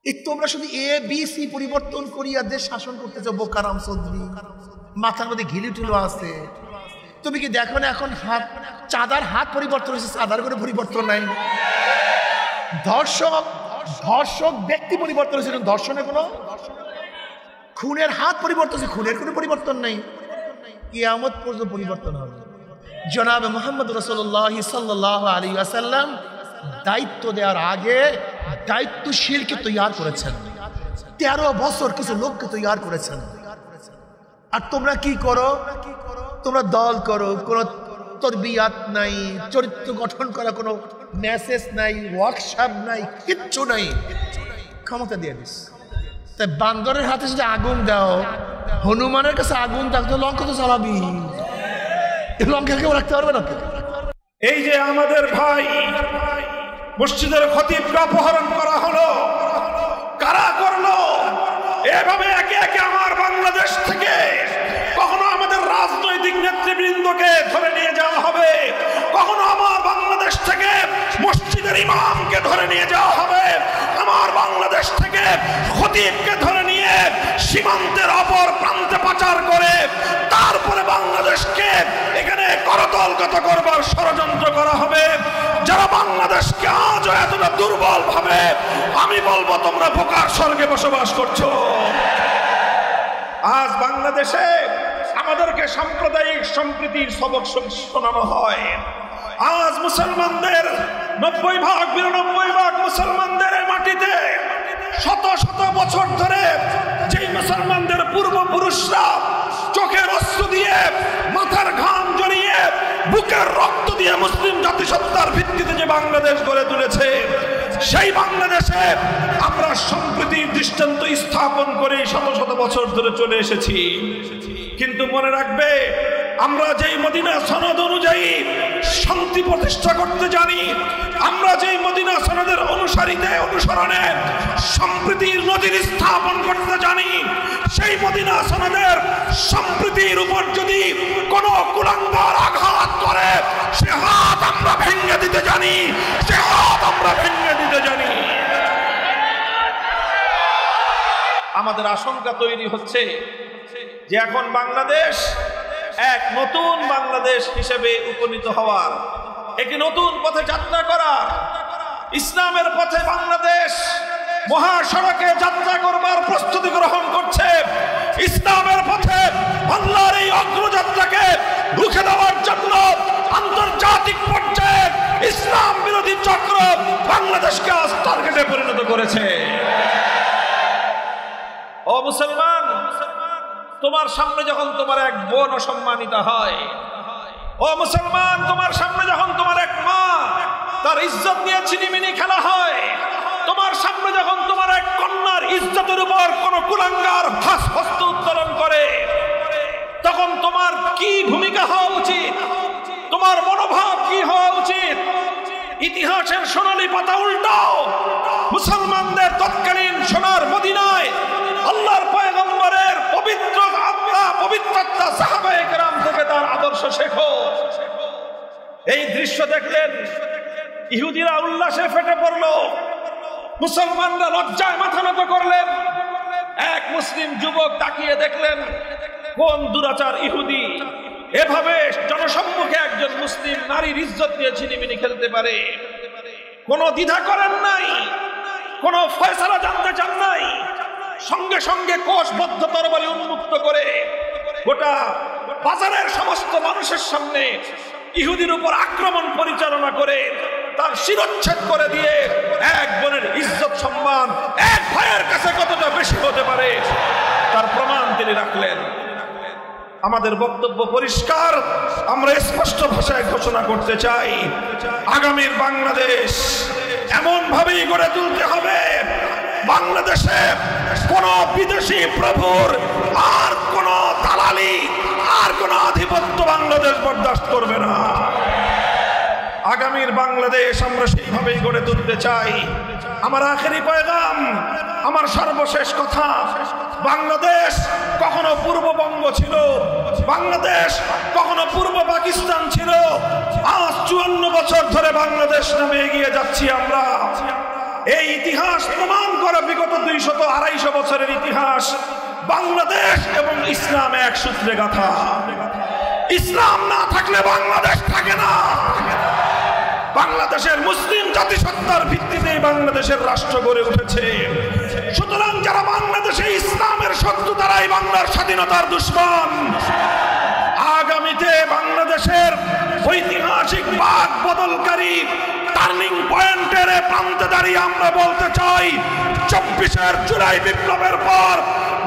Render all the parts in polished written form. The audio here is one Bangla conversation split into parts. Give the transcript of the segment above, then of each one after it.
এই তোমরা শুধু ABC পরিবর্তন করিয়া দেশ শাসন করতেছো। বোকারাম চৌধুরী মাথার মধ্যে ঘিলি টুলো আছে। তুমি কি দেখো না এখন চাঁদার হাত পরিবর্তন হয়েছে, চাঁদার কোনো পরিবর্তন নাই। ধর্ষক ব্যক্তি পরিবর্তন হয়েছে, ধর্ষণের কোনো, খুনের হাত পরিবর্তন হয়েছে, খুনের কোনো পরিবর্তন নাই। কিয়ামত পর্যন্ত পরিবর্তন হবে। জনাবে মুহাম্মদ রাসূলুল্লাহ সাল্লাল্লাহু আলাইহি ওয়াসাল্লাম দায়িত্ব দেওয়ার আগে দায়িত্বশীলকে তৈয়ার করেছেন। 13 বছর কিছু লোককে তৈয়ার করেছেন। আর তোমরা কি করো? তোমরা দল করো, কোনো তরবিয়াত নাই, চরিত্র গঠন করা কোনো মেসেজ নাই, ওয়ার্কশপ নাই, কিচ্ছু নাই। ক্ষমতা দিয়ে দিস। তাই বান্দরের হাতে যদি আগুন দাও, হনুমানের কাছে আগুন থাকতো, লঙ্কা তো চালাবি। লঙ্কা কেউ রাখতে পারবে না। এই যে আমাদের ভাই মসজিদের খতিবকে অপহরণ করা হলো, কারা করলো? এভাবে একে একে আমার বাংলাদেশ থেকে কখনো আমাদের রাজনৈতিক নেতৃবৃন্দকে ধরে নিয়ে যাওয়া হবে, কখনো আমার বাংলাদেশ থেকে মসজিদের ইমামকে ধরে নিয়ে যাওয়া হবে, আমার বাংলাদেশ থেকে খতিবকে ধরে নিয়ে সীমান্তের অপর প্রান্তে পাচার করে তারপরে বাংলাদেশকে এখানে করতলগত করবার ষড়যন্ত্র করা হবে। যারা বাংলাদেশকে আজও এতটা দুর্বল ভাবে, আমি বলবো তোমরা বোকার স্বর্গে বসবাস করছো। আজ বাংলাদেশে আমাদেরকে সাম্প্রদায়িক সম্প্রীতির সবক শোনানো হয়। আজ মুসলমানদের 90-92 মুসলমানদের মাটিতে শত শত বছর ধরে যেই মুসলমানদের পূর্বপুরুষরা চোখের অশ্রু দিয়ে, মাথার ঘাম জড়িয়ে, বুকের রক্ত দিয়ে মুসলিম জাতিসত্তার ভিত্তিতে যে বাংলাদেশ গড়ে তুলেছে, সেই বাংলাদেশে আমরা সম্প্রীতির দৃষ্টান্ত স্থাপন করে শত শত বছর ধরে চলে এসেছি। কিন্তু মনে রাখবে, আমরা যেই মদিনা সনদ অনুযায়ী শান্তি প্রতিষ্ঠা করতে জানি, আমরা যেই মদিনা সনদের অনুসরণে সম্প্রীতির নজির স্থাপন করতে জানি, সেই মদিনা সনদের সম্প্রীতির উপর যদি কোনো কুলাঙ্গার আঘাত করে, সে হাত আমরা ভেঙে দিতে জানি, সে হাত আমরা ভেঙে দিতে জানি। আমাদের আশঙ্কা তৈরি হচ্ছে যে এখন বাংলাদেশ এক নতুন বাংলাদেশ হিসেবে উপনীত হওয়ার, একটি নতুন পথে যাত্রা করার, ইসলামের পথে বাংলাদেশ মহাসড়কে যাত্রা করবার প্রস্তুতি গ্রহণ করছে। ইসলামের পথে বাংলার এই অগ্রযাত্রাকে রুখে দেওয়ার জন্য আন্তর্জাতিক পর্যায়ে ইসলাম বিরোধী চক্র বাংলাদেশকে আজ টার্গেটে পরিণত করেছে। ও মুসলমান, তোমার সামনে যখন তোমার এক বোন অসম্মানিত হয়, ও মুসলমান, তোমার সামনে যখন তোমার এক মা তার ইজ্জত নিয়ে ছিনিমিনি খেলা হয়, তোমার সামনে যখন তোমার এক কন্যার ইজ্জতের উপর কোন কুলাঙ্গার হস্ত উত্তোলন করে, তখন তোমার কি ভূমিকা হওয়া উচিত? তোমার মনোভাব কি হওয়া উচিত? ইতিহাসের সোনালী পাতা উল্টাও। মুসলমানদের তৎকালীন সোনার মদিনায় আল্লাহর পয়গম্বরের পবিত্র আত্মা, পবিত্রতা সাহাবায়ে কেরাম থেকে তার আদর্শ শেখো। এই দৃশ্য দেখলেন, ইহুদিরা উল্লাসে ফেটে পড়ল, মুসলমানরা লজ্জায় মাথা নত করলেন। এক মুসলিম যুবক তাকিয়ে দেখলেন, কোন দুরাচার ইহুদি এভাবে জনসম্মুখে একজন মুসলিম নারীর ইজ্জত নিয়ে ছিনিমিনি খেলতে পারে। কোনো দ্বিধা করেন নাই, কোনো ফয়সালা জানতে চান নাই, সঙ্গে সঙ্গে কোষবদ্ধ তরবারি উন্মুক্ত করে গোটা বাজারের সমস্ত মানুষের সামনে ইহুদির উপর আক্রমণ পরিচালনা করে তার শিরচ্ছেদ করে দিয়ে এক বোনের ইজ্জত সম্মান এক ভাইয়ের কাছে কতটা বেশি হতে পারে তার প্রমাণ তিনি রাখলেন। আমাদের বক্তব্য পরিষ্কার, আমরা স্পষ্ট ভাষায় ঘোষণা করতে চাই, আগামীর বাংলাদেশ এমন ভাবেই গড়ে তুলতে হবে, বাংলাদেশে কোন বিদেশি প্রভুর আর কোন দালালি, আর কোন আধিপত্য বাংলাদেশ বরদাস্ত করবে না। আগামীর বাংলাদেশ আমরা সেইভাবেই গড়ে তুলতে চাই। আমার আখেরি পয়গাম, আমার সর্বশেষ কথা, বাংলাদেশ কখনো পূর্ববঙ্গ ছিল, বাংলাদেশ কখনো পূর্ব পাকিস্তান ছিল। আজ 54 বছর ধরে বাংলাদেশ নামে এগিয়ে যাচ্ছি আমরা। এই ইতিহাস প্রমাণ করে বিগত বাংলাদেশ এবং ইসলাম এক সূত্রে গাঁথা। ইসলাম না থাকলে বাংলাদেশ থাকে না। বাংলাদেশের মুসলিম জাতিসত্তার ভিত্তিতে বাংলাদেশের রাষ্ট্র গড়ে উঠেছে। সুতরাং যারা বাংলাদেশে ইসলামের শত্রু, তারাই বাংলার স্বাধীনতার দুশমন। আগামীতে বাংলাদেশের ঐতিহাসিক বাক বদলকারী টার্নিং পয়েন্টের প্রান্তে দাঁড়িয়ে আমরা বলতে চাই, 24 জুলাই বিপ্লবের পর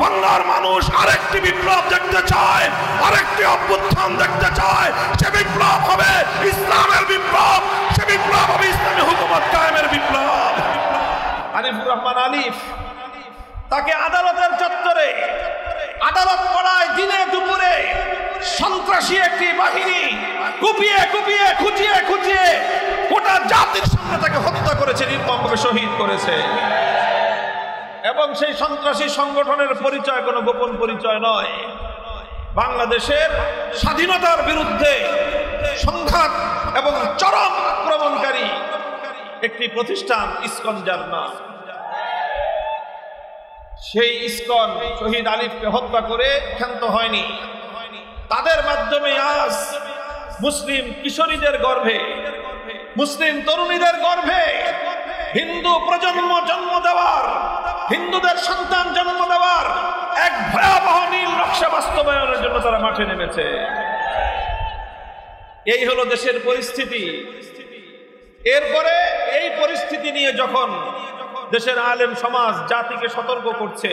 বাংলার মানুষ আরেকটি বিপ্লব দেখতে চায়, আরেকটি অভ্যুত্থান দেখতে চায়। সে বিপ্লব হবে ইসলামের বিপ্লব, সে বিপ্লব হবে ইসলামী হুকুমত কায়েমের বিপ্লব। আরিফুর রহমান আলিফ, তাকে আদালতের চত্বরে আদালত করায় দিনে দুপুরে সন্ত্রাসী একটি বাহিনী কুপিয়ে কুপিয়ে খুঁচিয়ে খুঁচিয়ে গোটা জাতির সামনে তাকে হত্যা করেছে, নির্মমভাবে শহীদ করেছে। এবং সেই সন্ত্রাসী সংগঠনের পরিচয় কোনো গোপন পরিচয় নয়। বাংলাদেশের স্বাধীনতার বিরুদ্ধে সংঘাত এবং চরম আক্রমণকারী একটি প্রতিষ্ঠান ইসকন, যার নাম। সেই ইসকন শহীদ আলিফকে হত্যা করে ক্ষান্ত হয়নি। তাদের মাধ্যমে আজ মুসলিম কিশোরীদের গর্ভে, মুসলিম তরুণীদের গর্ভে হিন্দু প্রজন্ম জন্ম দেওয়ার, হিন্দুদের সন্তান জন্ম দেওয়ার এক ভয়াবহ নীল নকশা বাস্তবায়নের জন্য তারা মাঠে নেমেছে। এই হলো দেশের পরিস্থিতি। এরপরে এই পরিস্থিতি নিয়ে যখন দেশের আলেম সমাজ জাতিকে সতর্ক করছে,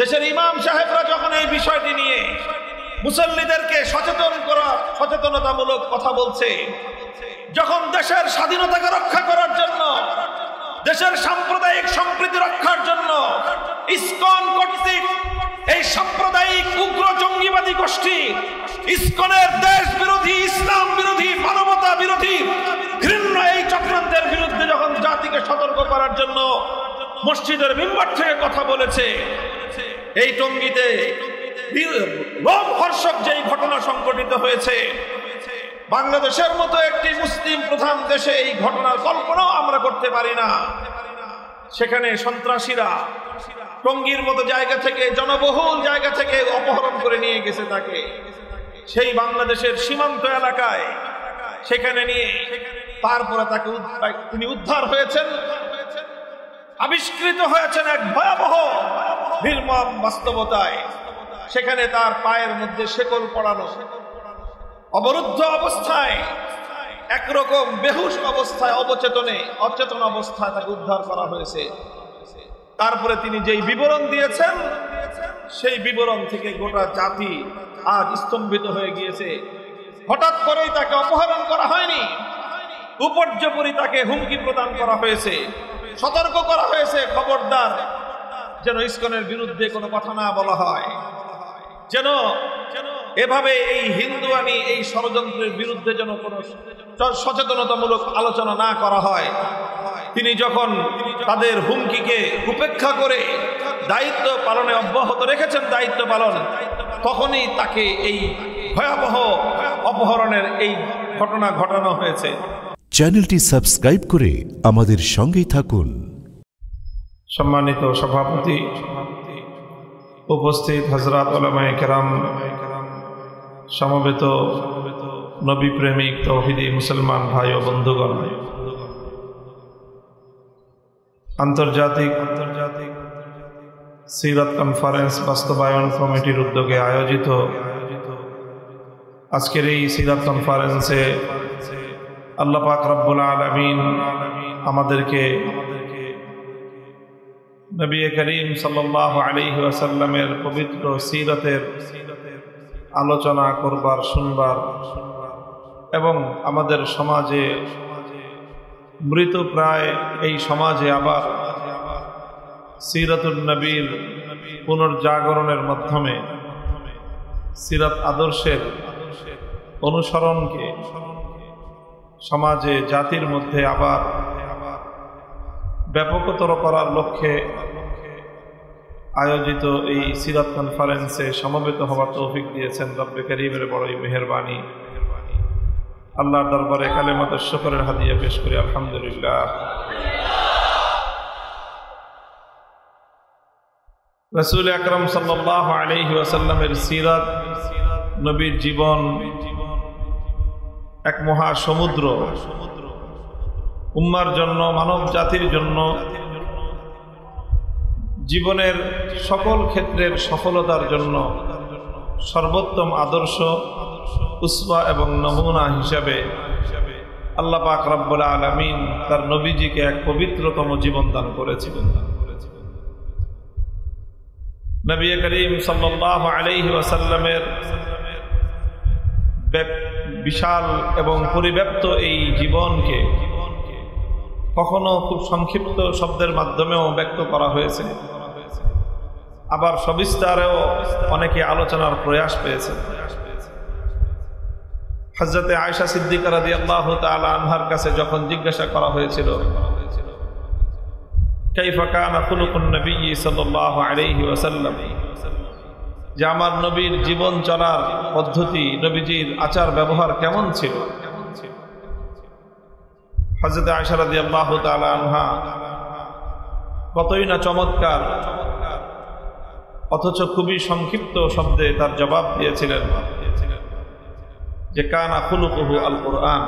দেশের ইমাম সাহেবরা যখন এই বিষয়টি নিয়ে মুসল্লিদেরকে সচেতনতামূলক কথা বলছে, যখন দেশের স্বাধীনতাকে রক্ষা করার জন্য, দেশের সাম্প্রদায়িক সম্প্রীতি রক্ষার জন্য ইসকন কর্তৃক এই সাম্প্রদায়িক উগ্র জঙ্গিবাদী গোষ্ঠী, ইসকনের দেশ বিরোধী, ইসলাম বিরোধী, মানবতা বিরোধী ঘৃণ্য এই চক্রান্তের বিরুদ্ধে যখন জাতিকে সতর্ক করার জন্য মসজিদের মিম্বার থেকে কথা বলেছে, এই টঙ্গীতে লোমহর্ষক যেই ঘটনা সংঘটিত হয়েছে, বাংলাদেশের মতো একটি মুসলিম প্রধান দেশে এই ঘটনার কল্পনাও আমরা করতে পারি না। সেখানে সন্ত্রাসীরা টঙ্গীর মতো জায়গা থেকে, জনবহুল জায়গা থেকে অপহরণ করে নিয়ে গেছে তাকে, সেই বাংলাদেশের সীমান্ত এলাকায় সেখানে নিয়ে তারপরে তাকে তিনি উদ্ধার হয়েছেন, আবিষ্কৃত হয়েছেন এক ভয়াবহ নির্মম বাস্তবতায়। সেখানে তার পায়ের মধ্যে শেকল পড়ানো, অবরুদ্ধ অবস্থায়, একরকম বেহুশ অবস্থায়, অচেতন অবস্থায় তাকে উদ্ধার করা হয়েছে। তারপরে তিনি যেই বিবরণ দিয়েছেন, সেই বিবরণ থেকে গোটা জাতি আজ স্তম্ভিত হয়ে গিয়েছে। হঠাৎ করেই তাকে অপহরণ করা হয়নি, উপর্যুপরি তাকে হুমকি প্রদান করা হয়েছে, সতর্ক করা হয়েছে, খবরদার যেন ইসকনের বিরুদ্ধে কোনো কথা না বলা হয়, যেন এভাবে এই হিন্দুয়ানি এই ষড়যন্ত্রের বিরুদ্ধে যেন কোনো সচেতনতামূলক আলোচনা না করা হয়। তিনি যখন তাদের হুমকিকে উপেক্ষা করে দায়িত্ব পালনে অব্যাহত রেখেছেন, দায়িত্ব পালন, তখনই তাকে এই ভয়াবহ অপহরণের এই ঘটনা ঘটানো হয়েছে। চ্যানেলটি সাবস্ক্রাইব করে আমাদের সঙ্গেই থাকুন। সম্মানিত সভাপতি, উপস্থিত হযরত উলামায়ে কেরাম, সমবেত নবী প্রেমিক তৌহিদি মুসলমান ভাই ও বন্ধুগণ, আন্তর্জাতিক সিরাত কনফারেন্স বাস্তবায়ন কমিটির উদ্যোগে আয়োজিত আজকের এই সিরাত কনফারেন্সে আল্লাহ পাক রব্বুল আলামিন আমাদেরকে নবী করিম সাল্লাল্লাহু আলাইহি ওয়াসাল্লামের পবিত্র সিরাতের আলোচনা করবার, শুনবার এবং আমাদের সমাজে মৃতপ্রায় এই সমাজে আবার সিরাতুন নবীর পুনর্জাগরণের মাধ্যমে সিরাত আদর্শের অনুসরণকে সমাজে, জাতির মধ্যে আবার ব্যাপকতর করার লক্ষ্যে আয়োজিত এই সিরাত কনফারেন্সে সমবেত হওয়ার তৌফিক দিয়েছেন রব্বে করিমের বড়ই মেহেরবানি। আল্লাহর দরবারে কালেমাতুশ শুকরের হাদিয়া পেশ করি আলহামদুলিল্লাহ। রাসূল আকরাম সাল্লাল্লাহু আলাইহি ওয়াসাল্লামের সিরাত, নবীর জীবন এক মহা সমুদ্র। উম্মার জন্য, মানব জাতির জন্য জীবনের সকল ক্ষেত্রের সফলতার জন্য সর্বোত্তম আদর্শ, উসওয়া এবং নমুনা হিসাবে আল্লাহ পাক রব্বুল আলামিন তার নবীজিকে এক পবিত্রতম জীবন দান করেছিলেন। নবী করিম সাল্লাল্লাহু আলাইহি ওয়াসাল্লামের বিশাল এবং পরিব্যাপ্ত এই জীবনকে কখনো খুব সংক্ষিপ্ত শব্দের মাধ্যমেও ব্যক্ত করা হয়েছে, আবার সবিস্তারেও অনেকে আলোচনার প্রয়াস পেয়েছে। হযরতে আয়েশা সিদ্দিকা রাদিয়াল্লাহু তাআলা আনহার কাছে যখন জিজ্ঞাসা করা হয়েছিল, কাইফা কানা খুলুকুন নবী সাল্লাল্লাহু আলাইহি ওয়াসাল্লাম, যে আমার নবীর জীবন চলার পদ্ধতি, নবীজির আচার ব্যবহার কেমন ছিল, হযরত আয়েশা রাদিয়াল্লাহু তাআলা আনহা কতই না চমৎকার অথচ খুবই সংক্ষিপ্ত শব্দে তার জবাব দিয়েছিলেন যে কানা খুলুকুহু আল কুরআন,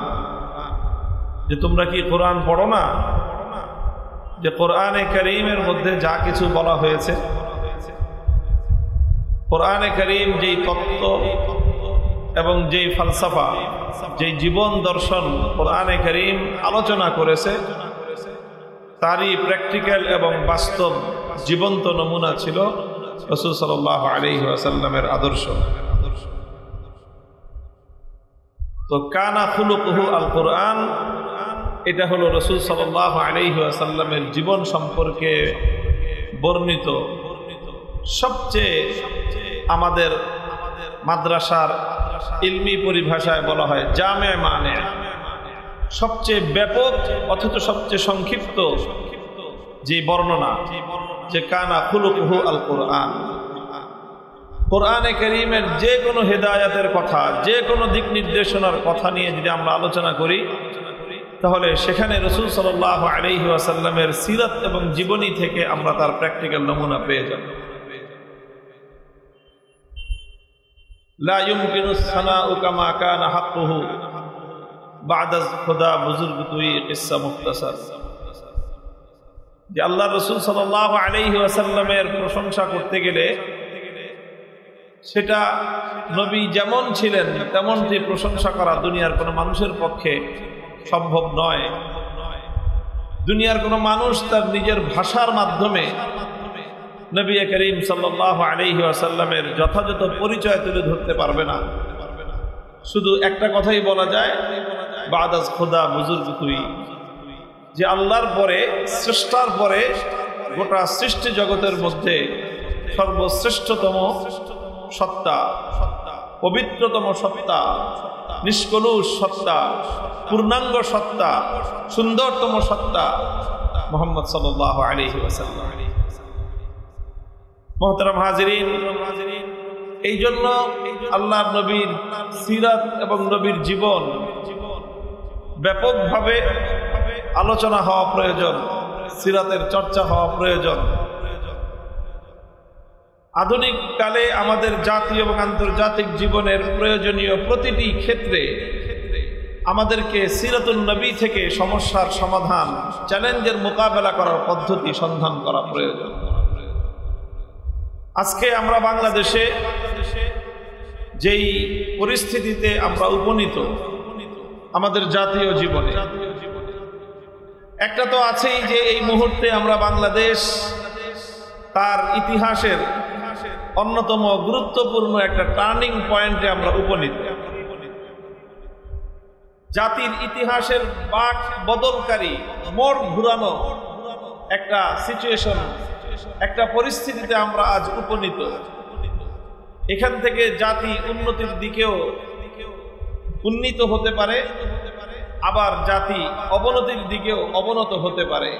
যে তোমরা কি কোরআন পড়ো না? যে কোরআনে কারীমের মধ্যে যা কিছু বলা হয়েছে, কোরআনে কারীম যেই তত্ত্ব এবং যেই ফালসাফা, যেই জীবন দর্শন কোরআনে কারীম আলোচনা করেছে, তারই প্র্যাকটিক্যাল এবং বাস্তব জীবন্ত নমুনা ছিল রাসূল সাল্লাল্লাহু আলাইহি ওয়াসাল্লামের আদর্শ। তো কানা খুলুকুহু আল কুরআন, এটা হলো রাসূল সাল্লাল্লাহু আলাইহি ওয়াসাল্লামের জীবন সম্পর্কে বর্ণিত সবচেয়ে, আমাদের মাদ্রাসার ইলমি পরিভাষায় বলা হয় জামে মানে, সবচেয়ে ব্যাপক অথচ সবচেয়ে সংক্ষিপ্ত যে বর্ণনা, যে কানা খুলুকুহু আল কুরআন। কোরআনে কারীমের যে কোনো হেদায়াতের কথা, যে কোনো দিক নির্দেশনার কথা নিয়ে যদি আমরা আলোচনা করি, তাহলে সেখানে রাসূল সাল্লাল্লাহু আলাইহি ওয়াসাল্লামের সিরাত এবং জীবনী থেকে আমরা তার প্র্যাকটিক্যাল নমুনা পেয়ে যাব। লা ইউমকিনু সানাউ কামা কানা হাক্কুহু বা'দা খুদা বুজুর্গ তুই কিসসা মুখতাসার, যে আল্লাহর রাসূল সাল্লাল্লাহু আলাইহি ওয়াসাল্লামের প্রশংসা করতে গেলে সেটা নবী যেমন ছিলেন তেমনটি প্রশংসা করা দুনিয়ার কোনো মানুষের পক্ষে সম্ভব নয়। দুনিয়ার কোনো মানুষ তার নিজের ভাষার মাধ্যমে নবী করিম সাল্লাল্লাহু আলাইহি ওয়াসাল্লামের যথাযথ পরিচয় তুলে ধরতে পারবে না। শুধু একটা কথাই বলা যায়, বাদাজ খোদা বুজুর্গ তুই, যে আল্লাহর পরে, স্রষ্টার পরে গোটা সৃষ্টি জগতের মধ্যে সর্বশ্রেষ্ঠতম সত্তা, পবিত্রতম সত্তা, নিষ্কলুষ সত্তা, পূর্ণাঙ্গ সত্তা, সুন্দরতম সত্তা মুহাম্মদ সাল্লাল্লাহু আলাইহি ওয়াসাল্লাম। মুহতারাম হাজিরিন, এই জন্য আল্লাহর নবীর সিরাত এবং নবীর জীবন ব্যাপকভাবে আলোচনা হওয়া প্রয়োজন, সিরাতের চর্চা হওয়া প্রয়োজন। আধুনিক কালে আমাদের জাতীয় এবং আন্তর্জাতিক জীবনের প্রয়োজনীয় প্রতিটি ক্ষেত্রে আমাদেরকে সিরাতুন নবী থেকে সমস্যার সমাধান, চ্যালেঞ্জের মোকাবেলা করার পদ্ধতি সন্ধান করা প্রয়োজন। আজকে আমরা বাংলাদেশে যেই পরিস্থিতিতে আমরা উপনীত আমাদের জাতীয় জীবনে, একটা তো আছেই যে এই মুহূর্তে আমরা বাংলাদেশ তার ইতিহাসের অন্যতম গুরুত্বপূর্ণ একটা টার্নিং পয়েন্টে আমরা উপনীত। জাতির ইতিহাসের বাঁক বদলকারী, মোড় ঘুরানো একটা সিচুয়েশন, একটা পরিস্থিতিতে আমরা আজ উপনীত। এখান থেকে জাতি উন্নতির দিকেও উন্নীত হতে পারে, আবার জাতি অবনতির দিকেও অবনত হতে পারে।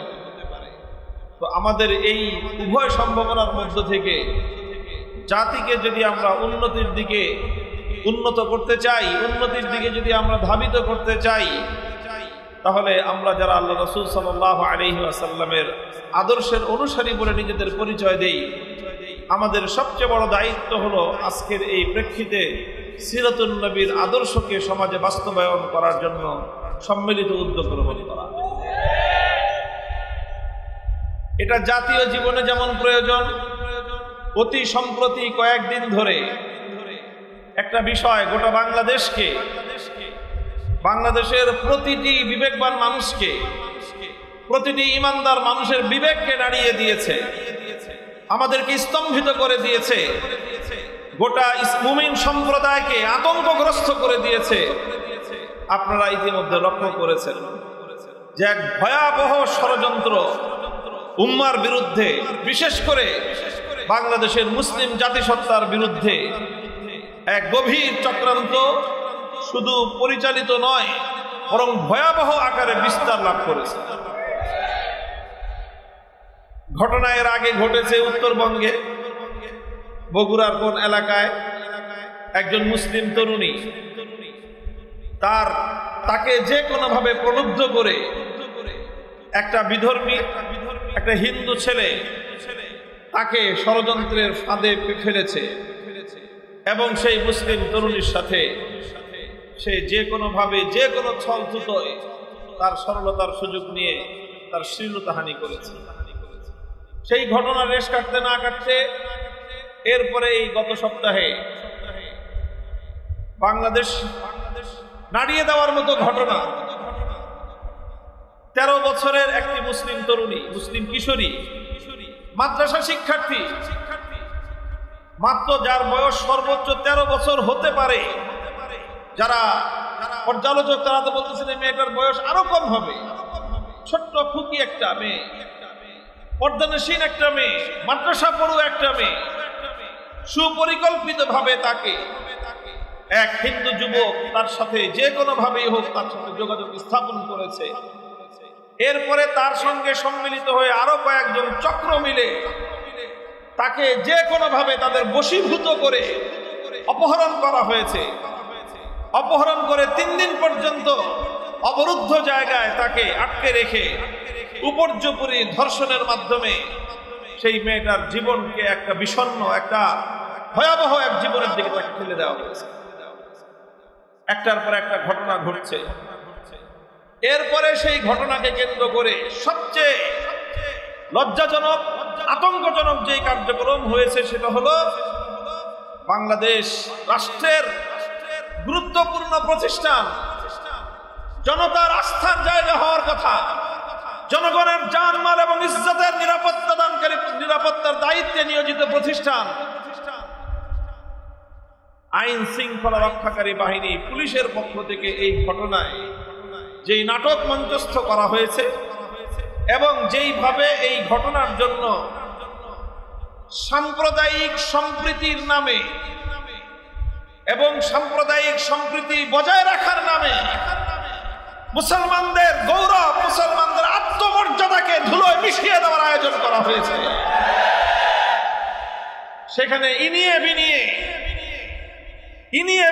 তো আমাদের এই উভয় সম্ভাবনার মধ্য থেকে জাতিকে যদি আমরা উন্নতির দিকে উন্নত করতে চাই, উন্নতির দিকে যদি আমরা ধাবিত করতে চাই, তাহলে আমরা যারা আল্লাহ রাসূল সাল্লাল্লাহু আলাইহি ওয়াসাল্লামের আদর্শের অনুসারী বলে নিজেদের পরিচয় দেই, আমাদের সবচেয়ে বড় দায়িত্ব হলো আজকের এই প্রেক্ষিতে সিরাতুন নবীর আদর্শকে সমাজে বাস্তবায়ন করার জন্য সম্মিলিত উদ্যোগ গ্রহণ করা। এটা জাতীয় জীবনে যেমন প্রয়োজন, অতি সম্প্রতি কয়েকদিন ধরে একটা বিষয় গোটা বাংলাদেশের প্রতিটি বিবেকবান মানুষকে, প্রতিটি ইমানদার মানুষের বিবেককে নাড়িয়ে দিয়েছে, আমাদেরকে স্তম্ভিত করে দিয়েছে, গোটা মুমিন সম্প্রদায়কে আতঙ্কগ্রস্ত করে দিয়েছে। আপনারা ইতিমধ্যে লক্ষ্য করেছেন যে এক ভয়াবহ ষড়যন্ত্র উম্মার বিরুদ্ধে, বিশেষ করে বাংলাদেশের মুসলিম জাতিসত্তার বিরুদ্ধে এক গভীর চক্রান্ত শুধু পরিচালিত নয়, বরং ভয়াবহ আকারে বিস্তার লাভ করেছে। ঘটনা এর আগে ঘটেছে উত্তরবঙ্গে বগুড়ার কোন এলাকায় একজন মুসলিম তরুণী তাকে যে কোনোভাবে প্রলুব্ধ করে একটা বিধর্মী, একটা হিন্দু ছেলে তাকে ষড়যন্ত্রের ফাঁদে ফেলেছে এবং সেই মুসলিম তরুণীর সাথে সে যে কোনোভাবে, যে কোনো ছলছুতোয় তার সরলতার সুযোগ নিয়ে তার শ্লীলতাহানি করেছে। সেই ঘটনা রেশ কাটতে না কাটতে এরপরে এই গত সপ্তাহে বাংলাদেশ নাড়িয়ে দেওয়ার মতো ঘটনা, 13 বছরের একটি মুসলিম তরুণী, মুসলিম কিশোরী, মাদ্রাসা শিক্ষার্থী, মাত্র যার বয়স সর্বোচ্চ 13 বছর হতে পারে। যারা পর্যালোচক তারা তো বলতেছেন এই মেয়েটার বয়স আরো কম হবে। ছোট্ট খুকি একটা মেয়ে, পর্দানসীন একটা মেয়ে, মাদ্রাসা পড়ুয়া একটা মেয়ে, সুপরিকল্পিত ভাবে তাকে এক হিন্দু যুবক তার সাথে যে কোনো ভাবেই হোক তার সাথে যোগাযোগ স্থাপন করেছে। এরপরে তার সঙ্গে সম্মিলিত হয়ে আরো কয়েকজন চক্র মিলে তাকে যে কোনো ভাবে তাদের বশীভূত করে অপহরণ করা হয়েছে। অপহরণ করে 3 দিন পর্যন্ত অবরুদ্ধ জায়গায় তাকে আটকে রেখে উপর্যুপরি ধর্ষণের মাধ্যমে সেই মেয়েটার জীবনকে একটা বিষণ্ণ, একটা ভয়াবহ এক জীবনের দিকে তাকে ঠেলে দেওয়া হয়েছে। একটার পর একটা ঘটনা ঘটছে। এরপরে সেই ঘটনাকে কেন্দ্র করে সবচেয়ে লজ্জাজনক, আতঙ্কজনক যে কার্যক্রম হয়েছে সেটা হলো বাংলাদেশ রাষ্ট্রের গুরুত্বপূর্ণ প্রতিষ্ঠান, জনতার আস্থার জায়গা হওয়ার কথা, জনগণের জানমাল এবং ইজ্জতের নিরাপত্তার দায়িত্বে নিয়োজিত প্রতিষ্ঠান, আইন শৃঙ্খলা রক্ষাকারী বাহিনী, পুলিশের পক্ষ থেকে এই ঘটনায় যেই নাটক মঞ্চস্থ করা হয়েছে এবং যেইভাবে এই ঘটনার জন্য সাম্প্রদায়িক সম্প্রীতির নামে এবং সাম্প্রদায়িক সম্প্রীতি বজায় রাখার নামে মুসলমানদের গৌরব, মুসলমানদের আত্মমর্যাদাকে ধুলোয় মিশিয়ে দেওয়ার আয়োজন করা হয়েছে। সেখানে ইনিয়ে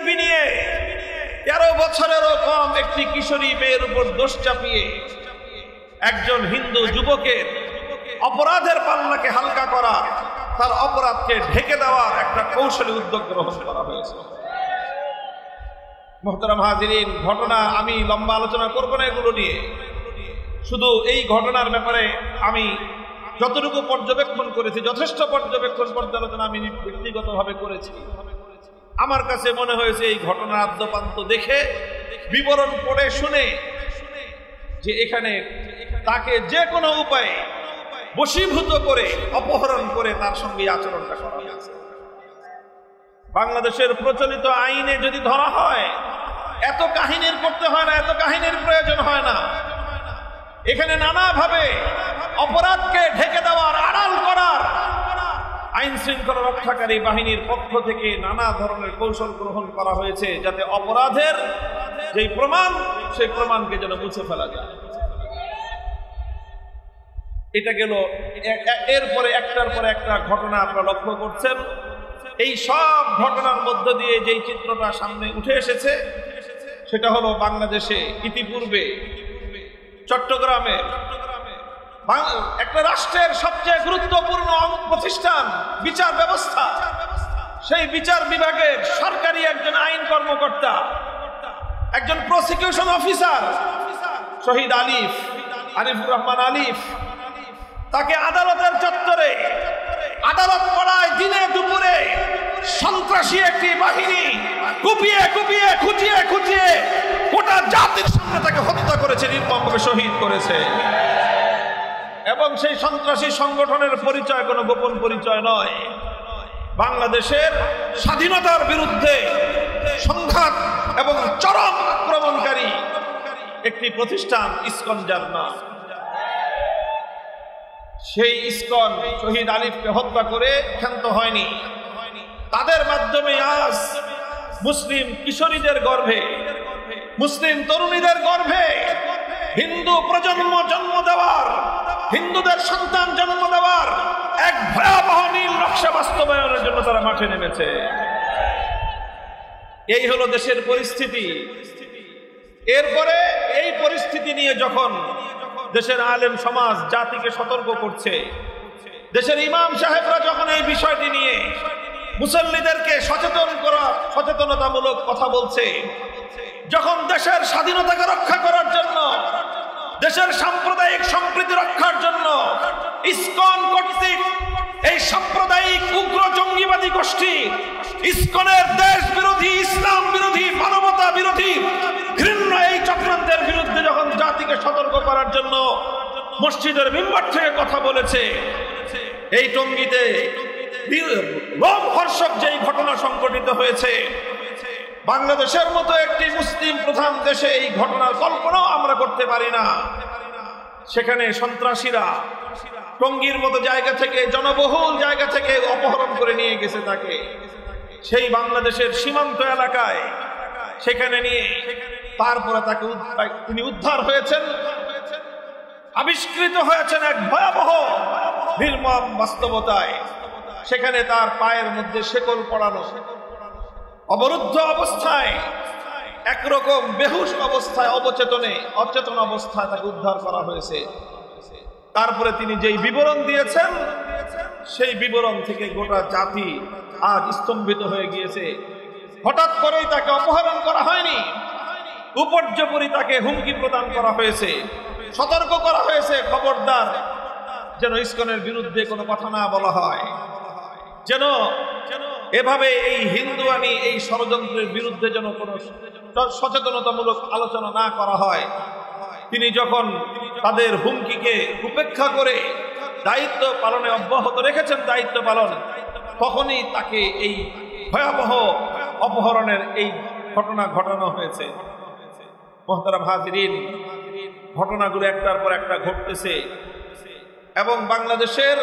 বিনিয়ে 13 বছরেরও কম একটি কিশোরী মেয়ের উপর দোষ চাপিয়ে একজন হিন্দু যুবকের অপরাধের পাল্লাকে হালকা করা, তার অপরাধকে ঢেকে দেওয়ার একটা কৌশলী উদ্যোগ গ্রহণ করা হয়েছে। মুহতারাম হাজিরিন, ঘটনা আমি লম্বা আলোচনা করব না এগুলো নিয়ে। শুধু এই ঘটনার ব্যাপারে আমি যতটুকু পর্যবেক্ষণ করেছি, যথেষ্ট পর্যালোচনা আমি ব্যক্তিগতভাবে করেছি। আমার কাছে মনে হয়েছে এই ঘটনার আদ্যপান্ত দেখে, বিবরণ পড়ে শুনে, যে এখানে তাকে যে কোনো উপায়ে বশীভূত করে অপহরণ করে তার সঙ্গে আচরণটা করা হয়েছে। বাংলাদেশের প্রচলিত আইনে যদি ধরা হয়, এত কাহিনীর করতে হয় না, এত কাহিনীর প্রয়োজন হয় না। এখানে নানাভাবে অপরাধকে ঢেকে দেওয়ার, আড়াল করার আইন শৃঙ্খলা রক্ষাকারী বাহিনীর পক্ষ থেকে নানা ধরনের কৌশল গ্রহণ করা হয়েছে, যাতে অপরাধের যেই প্রমাণ, সেই প্রমাণকে যেন মুছে ফেলা যায়। এটা গেল। এরপরে একটার পর একটা ঘটনা আপনারা লক্ষ্য করছেন। এই সব ঘটনার মধ্য দিয়ে যেই চিত্রটা সামনে উঠে এসেছে সেটা হলো বাংলাদেশে ইতিপূর্বে চট্টগ্রামে একটা রাষ্ট্রের সবচেয়ে গুরুত্বপূর্ণ প্রতিষ্ঠান বিচার ব্যবস্থা, সেই বিচার বিভাগের সরকারি একজন আইন কর্মকর্তা, একজন প্রসিকিউশন অফিসার শহীদ আরিফুর রহমান আলিফ, তাকে আদালতের চত্বরে আদালত করায় দিনে দুপুরে সন্ত্রাসী একটি বাহিনী কুপিয়ে কুপিয়ে খুঁচিয়ে খুঁচিয়ে গোটা জাতির সামনে তাকে হত্যা করেছে, নির্মমভাবে শহীদ করেছে। এবং সেই সন্ত্রাসী সংগঠনের পরিচয় কোনো গোপন পরিচয় নয়, বাংলাদেশের স্বাধীনতার বিরুদ্ধে সংঘাত এবং চরম আক্রমণকারী একটি প্রতিষ্ঠান ইসকন, যার নাম। সেই ইসকন শহীদ আলিফকে হত্যা করে ক্ষান্ত হয়নি। তাদের মাধ্যমে আজ মুসলিম কিশোরীদের গর্ভে, মুসলিম তরুণীদের গর্ভে হিন্দু প্রজন্ম জন্ম দেওয়ার, হিন্দুদের সন্তান জন্ম দেওয়ার এক ভয়াবহ নীল নকশা বাস্তবায়নের জন্য তারা মাঠে নেমেছে। এই হলো দেশের পরিস্থিতি। এরপরে এই পরিস্থিতি নিয়ে যখন দেশের আলেম সমাজ জাতিকে সতর্ক করছে, দেশের ইমাম সাহেবরা যখন এই বিষয়টি নিয়ে মুসল্লিদেরকে সচেতনতামূলক কথা বলছে, যখন দেশের স্বাধীনতাকে রক্ষা করার জন্য, দেশের সাম্প্রদায়িক সম্প্রীতি রক্ষার জন্য ইসকন কর্তৃক এই সাম্প্রদায়িক উগ্র জঙ্গিবাদী গোষ্ঠী ইসকনের দেশ বিরোধী, ইসলাম বিরোধী, মানবতা বিরোধী ঘৃণ্য এই চক্রান্তের বিরুদ্ধে যখন জাতিকে সতর্ক করার জন্য মসজিদের মিম্বার থেকে কথা বলেছে, এই টঙ্গীতে রোমহর্ষক যেই ঘটনা সংঘটিত হয়েছে, বাংলাদেশের মতো একটি মুসলিম প্রধান দেশে এই ঘটনার কল্পনাও আমরা করতে পারি না। সেখানে সন্ত্রাসীরা টঙ্গীর মতো জায়গা থেকে, জনবহুল জায়গা থেকে অপহরণ করে নিয়ে গেছে তাকে, সেই বাংলাদেশের সীমান্ত এলাকায় সেখানে নিয়ে তারপরে তাকে তিনি উদ্ধার হয়েছেন, আবিষ্কৃত হয়েছেন এক ভয়াবহ নির্মম বাস্তবতায়। সেখানে তার পায়ের মধ্যে শেকল পড়ানো, অবরুদ্ধ অবস্থায়, একরকম বেহুশ অবস্থায়, অচেতন অবস্থায় তাকে উদ্ধার করা হয়েছে। তারপরে তিনি যেই বিবরণ দিয়েছেন, সেই বিবরণ থেকে গোটা জাতি আজ স্তম্ভিত হয়ে গিয়েছে। হঠাৎ করেই তাকে অপহরণ করা হয়নি, উপর্যুপরি তাকে হুমকি প্রদান করা হয়েছে, সতর্ক করা হয়েছে, খবরদার যেন ইসকনের বিরুদ্ধে কোনো কথা না বলা হয়, যেন এভাবে এই হিন্দুয়ানি এই ষড়যন্ত্রের বিরুদ্ধে যেন কোনো সচেতনতামূলক আলোচনা না করা হয়। তিনি যখন তাদের হুমকিকে উপেক্ষা করে দায়িত্ব পালনে অব্যাহত রেখেছেন, দায়িত্ব পালন, তখনই তাকে এই ভয়াবহ অপহরণের এই ঘটনা ঘটানো হয়েছে। মুহতারাম হাজিরিন, ঘটনাগুলো একটার পর একটা ঘটতেছে এবং বাংলাদেশের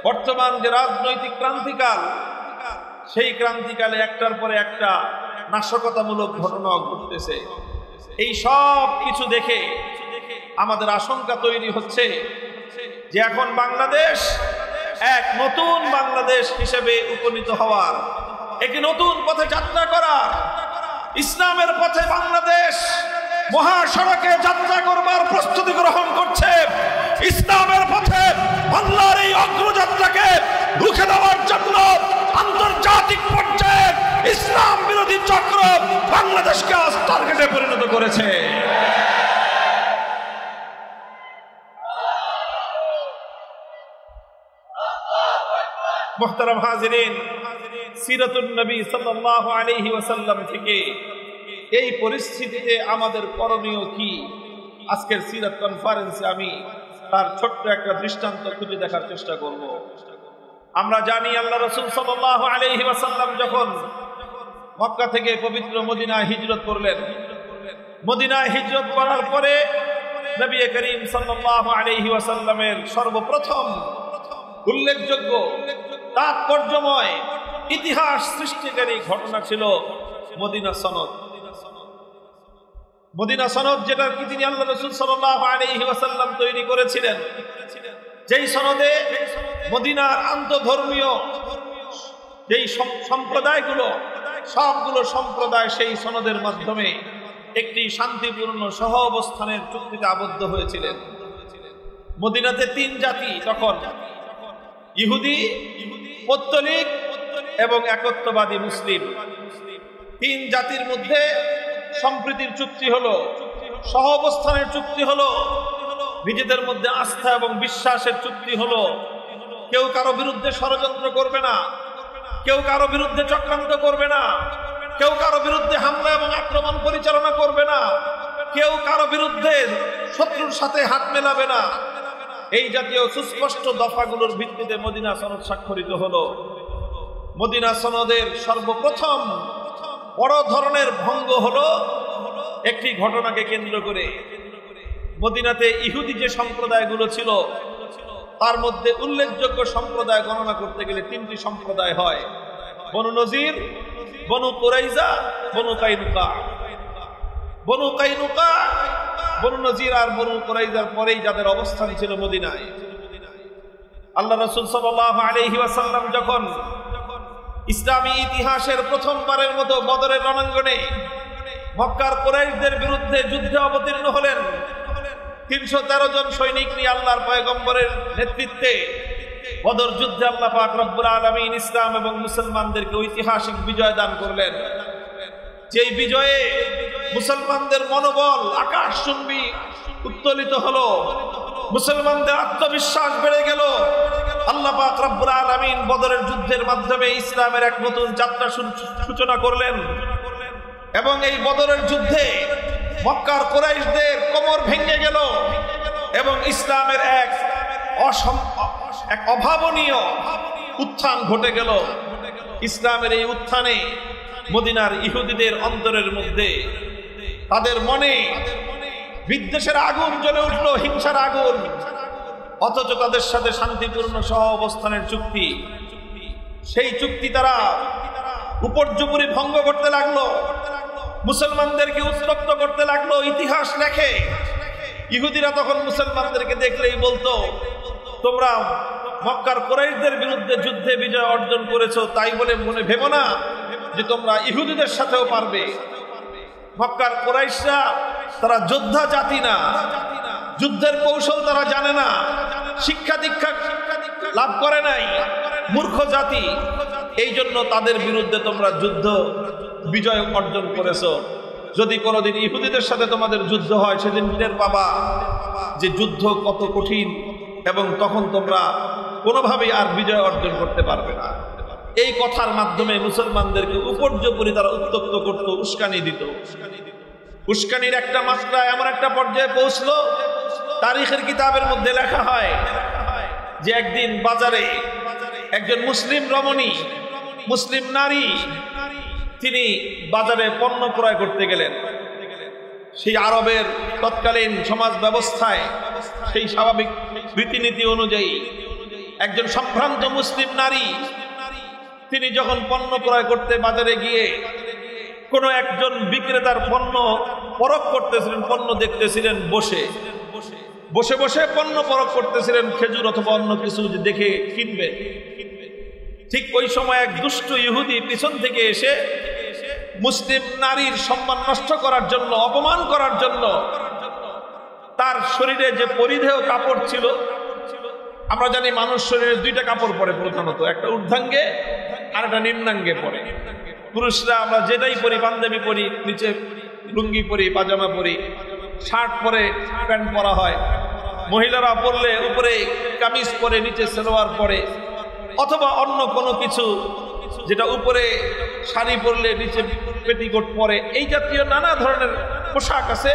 বর্তমান যে রাজনৈতিক ক্রান্তিকাল, সেই ক্রান্তিকালে একটার পরে একটা নাশকতামূলক ঘটনা ঘটতেছে। এই সব কিছু দেখে আমাদের আশঙ্কা তৈরি হচ্ছে যে এখন বাংলাদেশ এক নতুন বাংলাদেশ হিসেবে উপনীত হওয়ার, একটি নতুন পথে যাত্রা করার, ইসলামের পথে বাংলাদেশ মহাসড়কে যাত্রা করবার প্রস্তুতি গ্রহণ করছে। ইসলামের পথে বাংলার এই অগ্রযাত্রাকে রুখে দেওয়ার জন্য আন্তর্জাতিক পর্যায়ে ইসলাম বিরোধী চক্র বাংলাদেশকে আজ টার্গেটে পরিণত করেছে। মুহতারাম হাজিরিন, সিরাতুন নবী সাল্লাল্লাহু আলাইহি ওয়াসাল্লাম থেকে এই পরিস্থিতিতে আমাদের করণীয় কি, আজকের সিরাত কনফারেন্সে আমি তার ছোট্ট একটা দৃষ্টান্ত খুঁজে দেখার চেষ্টা করব। আমরা জানি আল্লাহ রাসূল সাল্লাল্লাহু আলাইহি ওয়াসাল্লাম যখন মক্কা থেকে পবিত্র মদিনায় হিজরত করলেন, মদিনায় হিজরত করার পরে নবী করিম সাল্লাল্লাহু আলাইহি ওয়াসাল্লামের সর্বপ্রথম উল্লেখযোগ্য তাৎপর্যময় ইতিহাস সৃষ্টিকারী ঘটনা ছিল মদিনা সনদ। মদিনা সনদ, যেটা কি তিনি আল্লাহ রাসূল সাল্লাল্লাহু আলাইহি ওয়াসাল্লাম তৈরি করেছিলেন, যেই সনদে মদিনার আন্তঃধর্মীয় যেই সম্প্রদায়গুলো, সবগুলো সম্প্রদায় সেই সনদের মাধ্যমে একটি শান্তিপূর্ণ সহ অবস্থানের চুক্তিতে আবদ্ধ হয়েছিলেন। মদিনাতে তিন জাতি তখন, ইহুদি, পৌত্তলিক এবং একত্ববাদী মুসলিম। তিন জাতির মধ্যে সম্প্রীতির চুক্তি হলো, সহ অবস্থানের চুক্তি হলো, নিজেদের মধ্যে আস্থা এবং বিশ্বাসের চুক্তি হলো। কেউ কারো বিরুদ্ধে ষড়যন্ত্র করবে না, কেউ কারো বিরুদ্ধে চক্রান্ত করবে না, কেউ কারো বিরুদ্ধে হামলা এবং আক্রমণ পরিচালনা করবে না, কেউ কারো বিরুদ্ধে শত্রুর সাথে হাত মেলাবে না। এই জাতীয় সুস্পষ্ট দফাগুলোর ভিত্তিতে মদিনা সনদ স্বাক্ষরিত হলো। মদিনা সনদের সর্বপ্রথম বড় ধরনের ভঙ্গ হলো একটি ঘটনাকে কেন্দ্র করে। মদিনাতে ইহুদি যে সম্প্রদায়গুলো ছিল তার মধ্যে উল্লেখযোগ্য সম্প্রদায় গণনা করতে গেলে তিনটি সম্প্রদায় হয়: বনু নজির, বনু কুরাইজা, বনু কাইনুকা। বনু কাইনুকা, বনু নজির আর বনু কুরাইজার পরেই যাদের অবস্থান ছিল মদিনায়। আল্লাহ রাসূল সাল্লাল্লাহু আলাইহি ওয়াসাল্লাম যখন ইসলামী ইতিহাসের প্রথমবারের মতো বদরের রণাঙ্গনে মক্কার কুরাইশদের বিরুদ্ধে যুদ্ধে অবতীর্ণ হলেন, ৩১৩ জন সৈনিক নিয়ে আল্লাহর পয়গম্বরের নেতৃত্বে বদর যুদ্ধে আল্লাহ পাক রব্বুল আলামিন ইসলাম এবং মুসলমানদেরকে ঐতিহাসিক বিজয় দান করলেন। যেই বিজয়ে মুসলমানদের মনোবল আকাশচুম্বী উত্তোলিত হলো, মুসলমানদের আত্মবিশ্বাস বেড়ে গেল। আল্লাহ পাক রব্বুল আলামিন বদরের যুদ্ধের মাধ্যমে ইসলামের এক নতুন যাত্রা সূচনা করলেন এবং এই বদরের যুদ্ধে মক্কার কুরাইশদের কোমর ভেঙে গেল এবং ইসলামের এক অভাবনীয় উত্থান ঘটে গেল। ইসলামের এই উত্থানে মদিনার ইহুদিদের অন্তরের মধ্যে, তাদের মনে বিদ্বেষের আগুন জ্বলে উঠল, হিংসার আগুন। অথচ তাদের সাথে শান্তিপূর্ণ সহ অবস্থানের চুক্তি, সেই চুক্তি তারা উপর্যুপরি ভঙ্গ করতে লাগলো, মুসলমানদেরকে উত্তপ্ত করতে লাগলো। ইতিহাস লেখে ইহুদিরা তখন মুসলমানদেরকে দেখলেই বলতো, তোমরা মক্কার কুরাইশদের বিরুদ্ধে যুদ্ধে বিজয় অর্জন করেছো, তাই বলে মনে ভেবো না যে তোমরা ইহুদিদের সাথেও পারবে। মক্কার কুরাইশরা তারা যোদ্ধা জাতি না, যুদ্ধের কৌশল তারা জানে না, শিক্ষা দীক্ষা লাভ করে নাই, মূর্খ জাতি। এই জন্য তাদের বিরুদ্ধে তোমরা যুদ্ধ বিজয় অর্জন করেছো। যদি কোনোদিন ইহুদিদের সাথে তোমাদের যুদ্ধ হয়, সেদিন টের পাবা যে যুদ্ধ কত কঠিন এবং তখন তোমরা কোনোভাবেই আর বিজয় অর্জন করতে পারবে না। এই কথার মাধ্যমে মুসলমানদেরকে উপর্যুপরি তারা উত্তপ্ত করত, উস্কানি দিত। উস্কানির একটা মাত্রা এমন একটা পর্যায়ে পৌঁছলো, তারিখের কিতাবের মধ্যে লেখা হয় যে একদিন বাজারে একজন মুসলিম রমণী, মুসলিম নারী, তিনি বাজারে পণ্য ক্রয় করতে গেলেন। সেই আরবের তৎকালীন সমাজ ব্যবস্থায় সেই স্বাভাবিক রীতিনীতি অনুযায়ী একজন সম্ভ্রান্ত মুসলিম নারী তিনি যখন পণ্য ক্রয় করতে বাজারে গিয়ে কোনো একজন বিক্রেতার পণ্য পরখ করতেছিলেন, পণ্য দেখতেছিলেন, বসে বসে বসে পণ্য পরখ করতেছিলেন, খেজুর অথবা অন্য কিছু দেখে কিনবেন। ঠিক ওই সময় এক দুষ্ট ইহুদি পিছন থেকে এসে মুসলিম নারীর সম্মান নষ্ট করার জন্য, অপমান করার জন্য তার শরীরে যে পরিধেয় কাপড় ছিল, আমরা জানি মানুষ শরীরে দুইটা কাপড় পরে প্রধানত, একটা ঊর্ধ্বাঙ্গে আর একটা নিম্নাঙ্গে পরে। পুরুষরা আমরা যেটাই পরি, পাঞ্জাবি পরি, নিচে লুঙ্গি পরি, পাজামা পরি, শার্ট পরে, প্যান্ট পরা হয়। মহিলারা পরলে উপরে কামিজ পরে, নিচে সালোয়ার পরে, অথবা অন্য কোনো কিছু, যেটা উপরে শাড়ি পরলে নিচে পেটিকোট পরে। এই জাতীয় নানা ধরনের পোশাক আছে,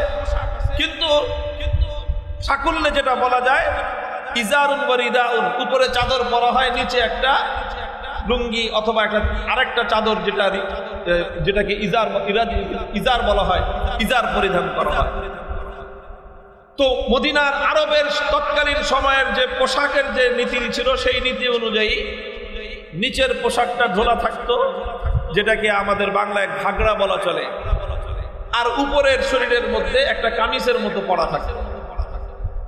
কিন্তু সাকুল্যে যেটা বলা যায় ইজারুন ওয়া রিদাউন, উপরে চাদর পরা হয়, নিচে একটা লুঙ্গি অথবা একটা আরেকটা চাদর, যেটাকে ইজার বলা হয়, ইজার পরিধান করা হয়। তো মদিনার আরবের তৎকালীন সময়ের যে পোশাকের যে নীতি ছিল, সেই নীতি অনুযায়ী নিচের পোশাকটা ঢোলা থাকতো, যেটাকে আমাদের বাংলায় ঘাগড়া বলা চলে, আর উপরের শরীরের মধ্যে একটা কামিজের মতো পরা থাকতো।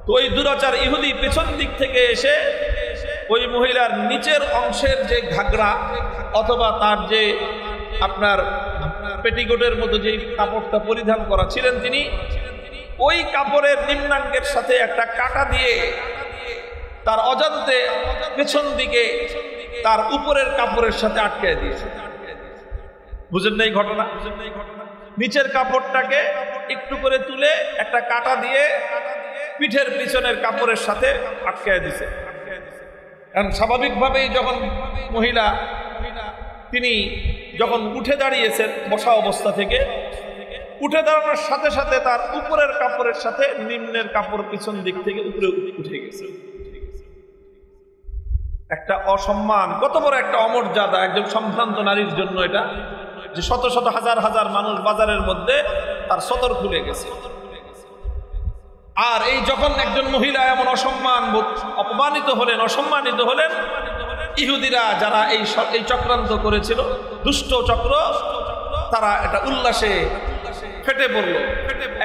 তো ওই দুরাচার ইহুদি পেছন দিক থেকে এসে ওই মহিলার নিচের অংশের যে ঘাগড়া অথবা তার যে আপনার পেটিকোটের মতো যে কাপড়টা পরিধান করা ছিলেন তিনি, ওই কাপড়ের নিম্নাঙ্গের সাথে একটা কাঁটা দিয়ে তার অজান্তে পেছন দিকে তার উপরের কাপড়ের সাথে আটকে দিয়েছে। বুঝেন না এই ঘটনা? নিচের কাপড়টাকে একটু করে তুলে একটা কাঁটা দিয়ে পিঠের পিছনের কাপড়ের সাথে আটকে দিয়েছে। কারণ স্বাভাবিকভাবেই যখন মহিলা তিনি যখন উঠে দাঁড়িয়েছেন বসা অবস্থা থেকে, উঠে দাঁড়ানোর সাথে সাথে তার উপরের কাপড়ের সাথে নিম্নের কাপড় পিছন দিক থেকে উপরে উঠে গেছে। একটা অসম্মান, কত বড় একটা অমর্যাদা একজন সম্ভ্রান্ত নারীর জন্য এটা, যে শত শত হাজার হাজার মানুষ বাজারের মধ্যে তার সতর খুলে গেছে। আর এই যখন একজন মহিলা এমন অপমানিত হলেন, ইহুদিরা যারা এই চক্রান্ত করেছিল, দুষ্ট চক্র, তারা এটা উল্লাসে ফেটে পড়ল।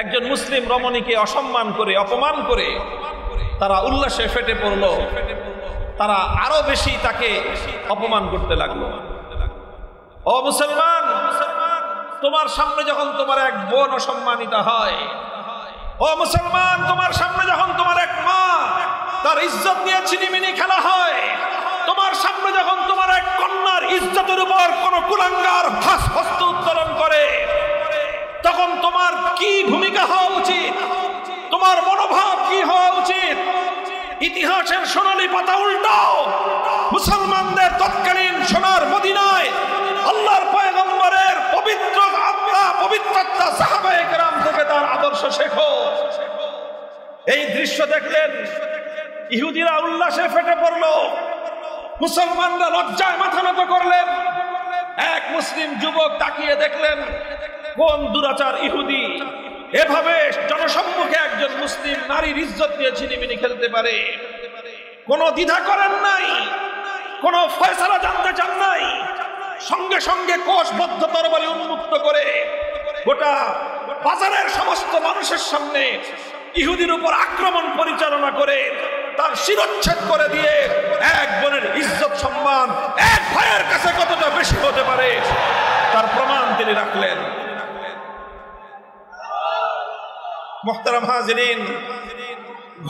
একজন মুসলিম রমণীকে অসম্মান করে, অপমান করে তারা উল্লাসে ফেটে পড়ল। তারা আরো বেশি তাকে অপমান করতে লাগলো। ও মুসলমান, তোমার সামনে যখন তোমার এক বোন অসম্মানিত হয়, ও মুসলমান, তোমার সামনে যখন তোমার এক মা তার ইজ্জত নিয়ে ছিনিমিনি খেলা হয়, তোমার সামনে যখন তোমার এক কন্যার ইজ্জতের উপর কোন কুলাঙ্গার হস্ত উত্তোলন করে, তখন তোমার কি ভূমিকা হওয়া উচিত? তোমার মনোভাব কি হওয়া উচিত? ইতিহাসের সোনালী পাতা উল্টাও। মুসলমানদের তৎকালীন সোনার মদিনায় আল্লাহর পয়গম্বরের পবিত্র আত্মা, পবিত্রতা সাহাবায়ে কেরাম থেকে তার আদর্শ শেখো। এই দৃশ্য দেখলেন, ইহুদিরা উল্লাসে ফেটে পড়ল, মুসলমানরা লজ্জায় মাথা নত করলেন। এক মুসলিম যুবক তাকিয়ে দেখলেন, কোন দুরাচার ইহুদি এভাবে জনসম্মুখে একজন মুসলিম নারীর ইজ্জত নিয়ে ছিনিমিনি খেলতে পারে। কোনো দ্বিধা করেন নাই, কোনো ফয়সালা জানতে চান নাই, সঙ্গে সঙ্গে কোষবদ্ধ তরবারি উন্মুক্ত করে গোটা বাজারের সমস্ত মানুষের সামনে ইহুদির উপর আক্রমণ পরিচালনা করে তার শিরচ্ছেদ করে দিয়ে এক বোনের ইজ্জত সম্মান এক ভাইয়ের কাছে কতটা বেশি হতে পারে তার প্রমাণ তিনি রাখলেন। মুহতারাম হাজিরিন,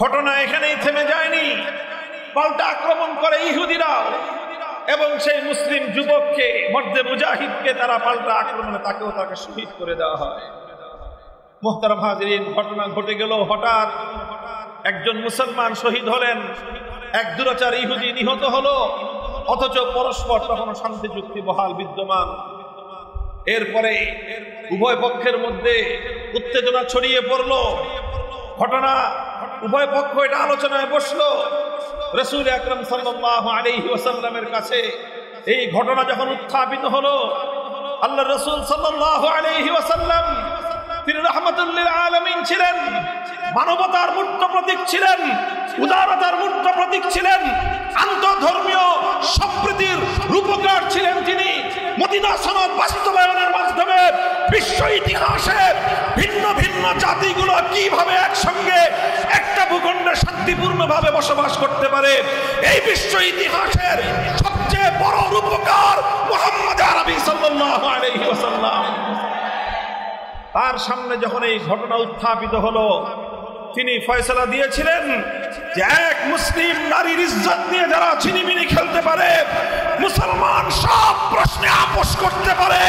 ঘটনা এখানেই থেমে যায়নি, পাল্টা আক্রমণ করে ইহুদিরাও এবং সেই মুসলিম যুবককে, মর্দে মুজাহিদকে তারা পাল্টা আক্রমণে তাকে শহীদ করে দেওয়া হয়। মুহতারাম হাজিরিন, ঘটনা ঘটে গেল, হঠাৎ একজন মুসলমান শহীদ হলেন, এক দুরাচার ইহুদি নিহত হলো, অথচ পরস্পর তখনো শান্তি চুক্তি বহাল বিদ্যমান। এরপরে উভয় পক্ষের মধ্যে উত্তেজনা ছড়িয়ে পড়ল। ঘটনা উভয় পক্ষ এটা আলোচনায় বসলো। রাসূল আকরাম সাল্লাল্লাহু আলাইহি ওয়াসাল্লামের কাছে এই ঘটনা যখন উত্থাপিত হলো, আল্লাহর রাসূল সাল্লাল্লাহু আলাইহি ওয়াসাল্লাম তিনি রাহমাতুল লিল আলামিন ছিলেন, মানবতার মূর্ত প্রতীক ছিলেন, উদারতার মূর্ত প্রতীক ছিলেন, আন্তঃধর্মীয় সম্প্রীতির রূপকার ছিলেন তিনি। মদিনা সনদ বাস্তবায়নের মাধ্যমে বিশ্ব ইতিহাসে ভিন্ন ভিন্ন জাতিগুলো কিভাবে একসঙ্গে একটা ভূখণ্ডে শান্তিপূর্ণভাবে বসবাস করতে পারে, এই বিশ্ব ইতিহাসের সবচেয়ে বড় রূপকার মুহাম্মদ আরবি সাল্লাল্লাহু আলাইহি ওয়াসাল্লাম। তার সামনে যখন এই ঘটনা উত্থাপিত হলো, তিনি ফয়সালা দিয়েছিলেন যে এক মুসলিম নারীর ইজ্জত নিয়ে যারা ছিনিমিনি খেলতে পারে, মুসলমান সব প্রশ্নে আপোষ করতে পারে,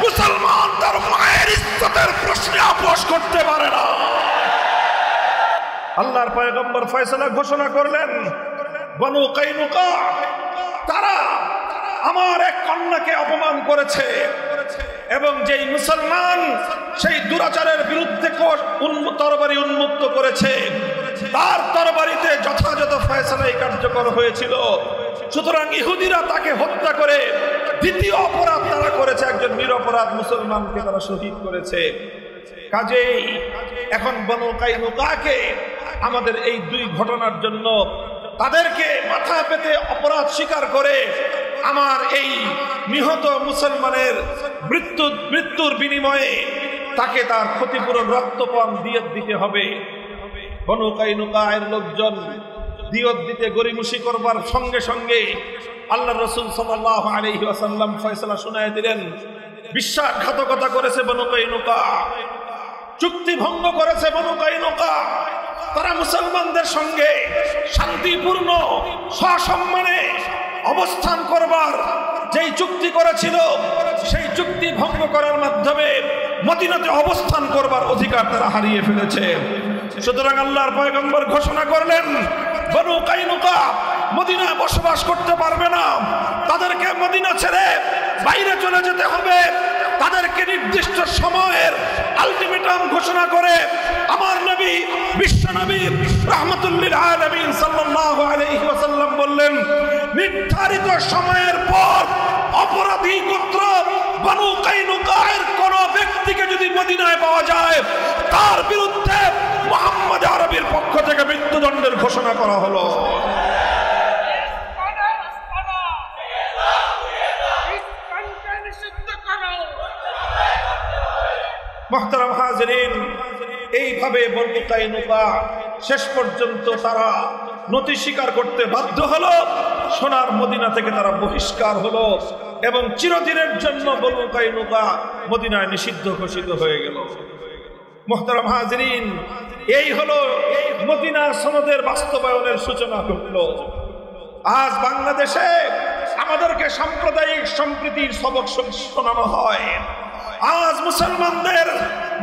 মুসলমান তার মায়ের ইজ্জতের প্রশ্নে আপোষ করতে পারে না। আল্লাহর পয়গম্বর ফয়সালা ঘোষণা করলেন, বনু কাইনুকা তারা আমার এক কন্যাকে অপমান করেছে এবং যেই মুসলমান সেই দুরাচারের বিরুদ্ধে তরবারি উন্মুক্ত করেছে তার তরবারিতে যথাযথ ফয়সালাই কার্যকর হয়েছিল। সুতরাং ইহুদিরা তাকে হত্যা করে দ্বিতীয় অপরাধ তারা করেছে, একজন নিরপরাধ মুসলমানকে তারা শহীদ করেছে। কাজেই এখন বনু কাইনুকাকে আমাদের এই দুই ঘটনার জন্য তাদেরকে মাথা পেতে অপরাধ স্বীকার করে আমার এই নিহত মুসলমানের মৃত্যুর বিনিময়ে তাকে তার ক্ষতিপূরণ রক্তপান দিয়ত দিতে হবে। বনু কাইনুকায়ের লোকজন দিয়ত দিতে গরিমসি করবার সঙ্গে সঙ্গে আল্লাহর রাসূল সাল্লাল্লাহু আলাইহি ওয়াসাল্লাম ফয়সালা শুনায় দিলেন, বিশ্বাসঘাতকতা করেছে বনু কাইনুকা, চুক্তি ভঙ্গ করেছে বনু কাইনুকা, তারা মুসলমানদের সঙ্গে শান্তিপূর্ণ সসম্মানে অবস্থান করবার যেই চুক্তি করেছিল, সেই চুক্তি ভঙ্গ করার মাধ্যমে মদিনাতে অবস্থান করবার অধিকার তারা হারিয়ে ফেলেছে। সুতরাং আল্লাহর পয়গম্বর ঘোষণা করলেন, বনু কাইনুকা মদিনায় বসবাস করতে পারবে না, তাদেরকে মদিনা ছেড়ে বাইরে চলে যেতে হবে। তাদেরকে নির্দিষ্ট সময়ের আলটিমেটাম ঘোষণা করে আমার নবী, বিশ্ব নবী রাহমাতুল লিল আলামিন সাল্লাল্লাহু আলাইহি ওয়াসাল্লাম বললেন, নির্ধারিত সময়ের পর অপরাধী গোত্র বনু কাইনুকার কোন ব্যক্তিকে যদি মদিনায় পাওয়া যায়, তার বিরুদ্ধে মুহাম্মদ আরবির পক্ষ থেকে মৃত্যুদণ্ডের ঘোষণা করা হলো। মুহতারাম হাজিরিন, এইভাবে বনু কাইনুকা শেষ পর্যন্ত তারা নতি স্বীকার করতে বাধ্য হলো। সোনার মদিনা থেকে তারা বহিষ্কার হলো এবং চিরদিনের জন্য বনু কাইনুকা মদিনায় নিষিদ্ধ ঘোষিত হয়ে গেল। মুহতারাম হাজিরিন, এই হলো মদিনা সনদের বাস্তবায়নের সূচনা ঘটলো। আজ বাংলাদেশে আমাদেরকে সাম্প্রদায়িক সম্প্রীতির সবক শোনানো হয়। আজ মুসলমানদের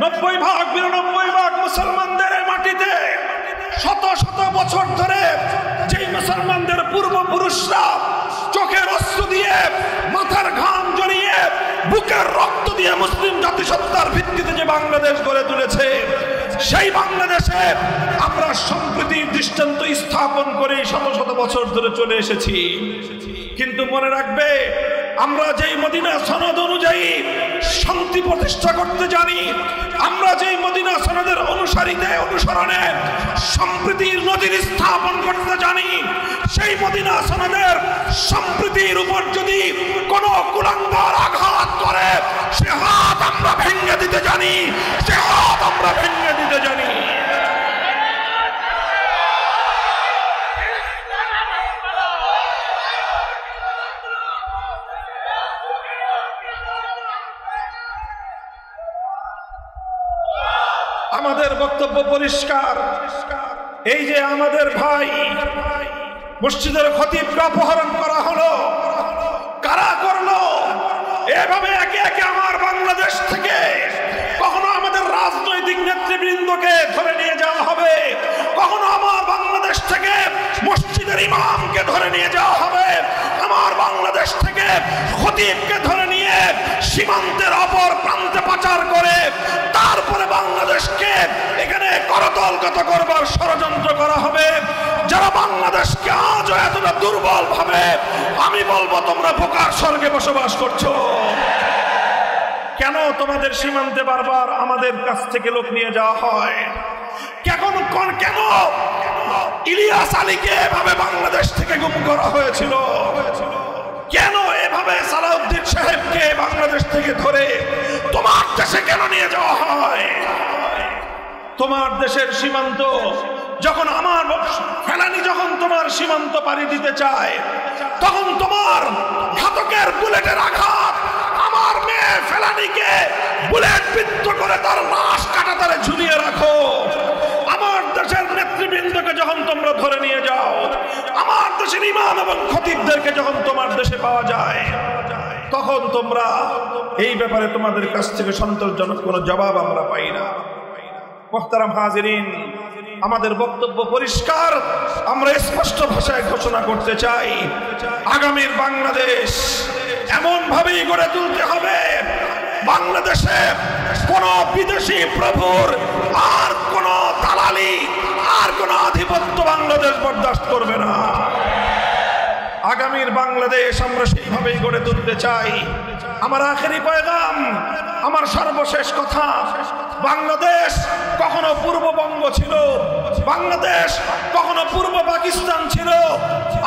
90-92% মুসলমানদের মাটিতে শত শত বছর ধরে যেই মুসলমানদের পূর্বপুরুষরা চোখের অশ্রু দিয়ে, মাথার ঘাম জড়িয়ে, বুকের রক্ত দিয়ে মুসলিম জাতিসত্তার ভিত্তিতে যে বাংলাদেশ গড়ে তুলেছে, সেই বাংলাদেশে আমরা সম্প্রীতির দৃষ্টান্ত স্থাপন করে শত শত বছর ধরে চলে এসেছি। কিন্তু মনে রাখবে, আমরা যেই মদিনা সনদ অনুযায়ী শান্তি প্রতিষ্ঠা করতে জানি, আমরা যেই মদিনা সনদের অনুসরণে সম্প্রীতির নজির স্থাপন করতে জানি, সেই মদিনা সনদের সম্প্রীতির উপর যদি কোনো কুলাঙ্গার আঘাত করে, সে হাত আমরা ভেঙে দিতে জানি, সে হাত আমরা ভেঙে দিতে জানি। আমাদের বক্তব্য পরিষ্কার। এই যে আমাদের ভাই মসজিদের খতিবকে অপহরণ করা হলো, কারা করলো? এভাবে একে একে আমার বাংলাদেশ থেকে কখনো আমাদের রাজনৈতিক নেতৃবৃন্দকে ধরে নিয়ে যাওয়া হবে, কখনো আমার বাংলাদেশ থেকে মসজিদের ইমামকে ধরে নিয়ে যাওয়া হবে, আমার বাংলাদেশ থেকে খতিবকে ধরে নিয়ে সীমান্তের অপর প্রান্তে পাচার করে তারপরে বাংলাদেশকে এখানে করতলগত করবার ষড়যন্ত্র করা হবে। যারা বাংলাদেশকে আজও এতটা দুর্বল ভাবে, আমি বলবো তোমরা বোকার স্বর্গে বসবাস করছো। কেন তোমাদের সীমান্তে বারবার আমাদের কাছ থেকে লোক নিয়ে যাওয়া হয়? কেন ইলিয়াস আলীকে এভাবে বাংলাদেশ থেকে গুম করা হয়েছিল? কেন এভাবে সালাউদ্দিন সাহেবকে বাংলাদেশ থেকে ধরে তোমার দেশে কেন নিয়ে যাওয়া হয়? তোমার দেশের সীমান্ত যখন আমার ফেলানি যখন তোমার সীমান্ত পাড়ি দিতে চায়, তখন তোমার ঘাতকের বুলেটের আঘাত আমার মেয়ে ফেলানিকে বুলেট বিদ্ধ করে তার লাশ কাঁটাতারে ঝুলিয়ে রাখো। আমার দেশের নেতৃবৃন্দকে যখন তোমরা ধরে নিয়ে যাও, আমার দেশের ইমাম এবং খতিবদেরকে যখন তোমার দেশে পাওয়া যায়, তখন তোমরা এই ব্যাপারে তোমাদের কাছ থেকে সন্তোষজনক কোনো জবাব আমরা পাই না। মুহতারাম হাজিরিন, আমাদের বক্তব্য পরিষ্কার। আমরা স্পষ্ট ভাষায় ঘোষণা করতে চাই, আগামীর বাংলাদেশ এমন ভাবেই গড়ে তুলতে হবে, বাংলাদেশে কোন বিদেশি প্রভুর আর কোন দালালি, আর কোন আধিপত্য বাংলাদেশ বরদাস্ত করবে না। আগামীর বাংলাদেশ আমরা সেইভাবেই গড়ে তুলতে চাই। আমার আখেরি পয়গাম, আমার সর্বশেষ কথা, বাংলাদেশ কখনো পূর্ববঙ্গ ছিল, বাংলাদেশ কখনো পূর্ব পাকিস্তান ছিল।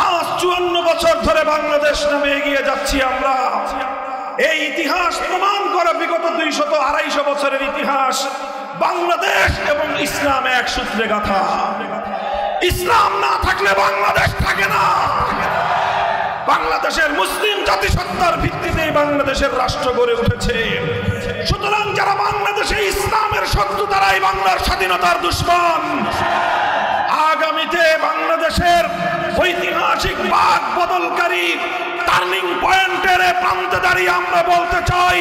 আজ 54 বছর ধরে বাংলাদেশ নামে এগিয়ে যাচ্ছি আমরা। এই ইতিহাস প্রমাণ করে, বিগত 200-250 বছরের ইতিহাস, বাংলাদেশ এবং ইসলাম এক সূত্রে গাঁথা। ইসলাম না থাকলে বাংলাদেশ থাকে না। বাংলাদেশের মুসলিম জাতিসত্তার ভিত্তিতে বাংলাদেশের রাষ্ট্র গড়ে উঠেছে। সুতরাং যারা বাংলাদেশে ইসলামের শত্রু, তারাই বাংলার স্বাধীনতার দুশমন। আগামীতে বাংলাদেশের ঐতিহাসিক বাক বদলকারী টার্নিং পয়েন্টের প্রান্তে দাঁড়িয়ে আমরা বলতে চাই,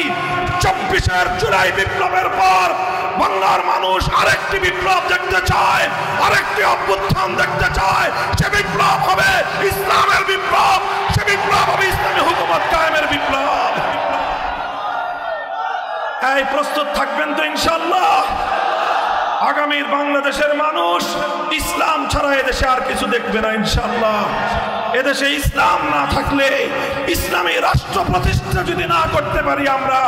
24 জুলাই বিপ্লবের পর বাংলার মানুষ আরেকটি বিপ্লব দেখতে চায়, আরেকটি অভ্যুত্থান দেখতে চায়। সে বিপ্লব হবে ইসলামের বিপ্লব, সে বিপ্লব হবে ইসলামী হুকুমত কায়েমের বিপ্লব। এই প্রস্তুত থাকবেন তো ইনশাআল্লাহ? আগামীর বাংলাদেশের মানুষ ইসলাম ছাড়া এদেশে আর কিছু দেখবে না ইনশাআল্লাহ। এদেশে ইসলাম না থাকলে, ইসলামী রাষ্ট্র প্রতিষ্ঠা যদি না করতে পারি আমরা,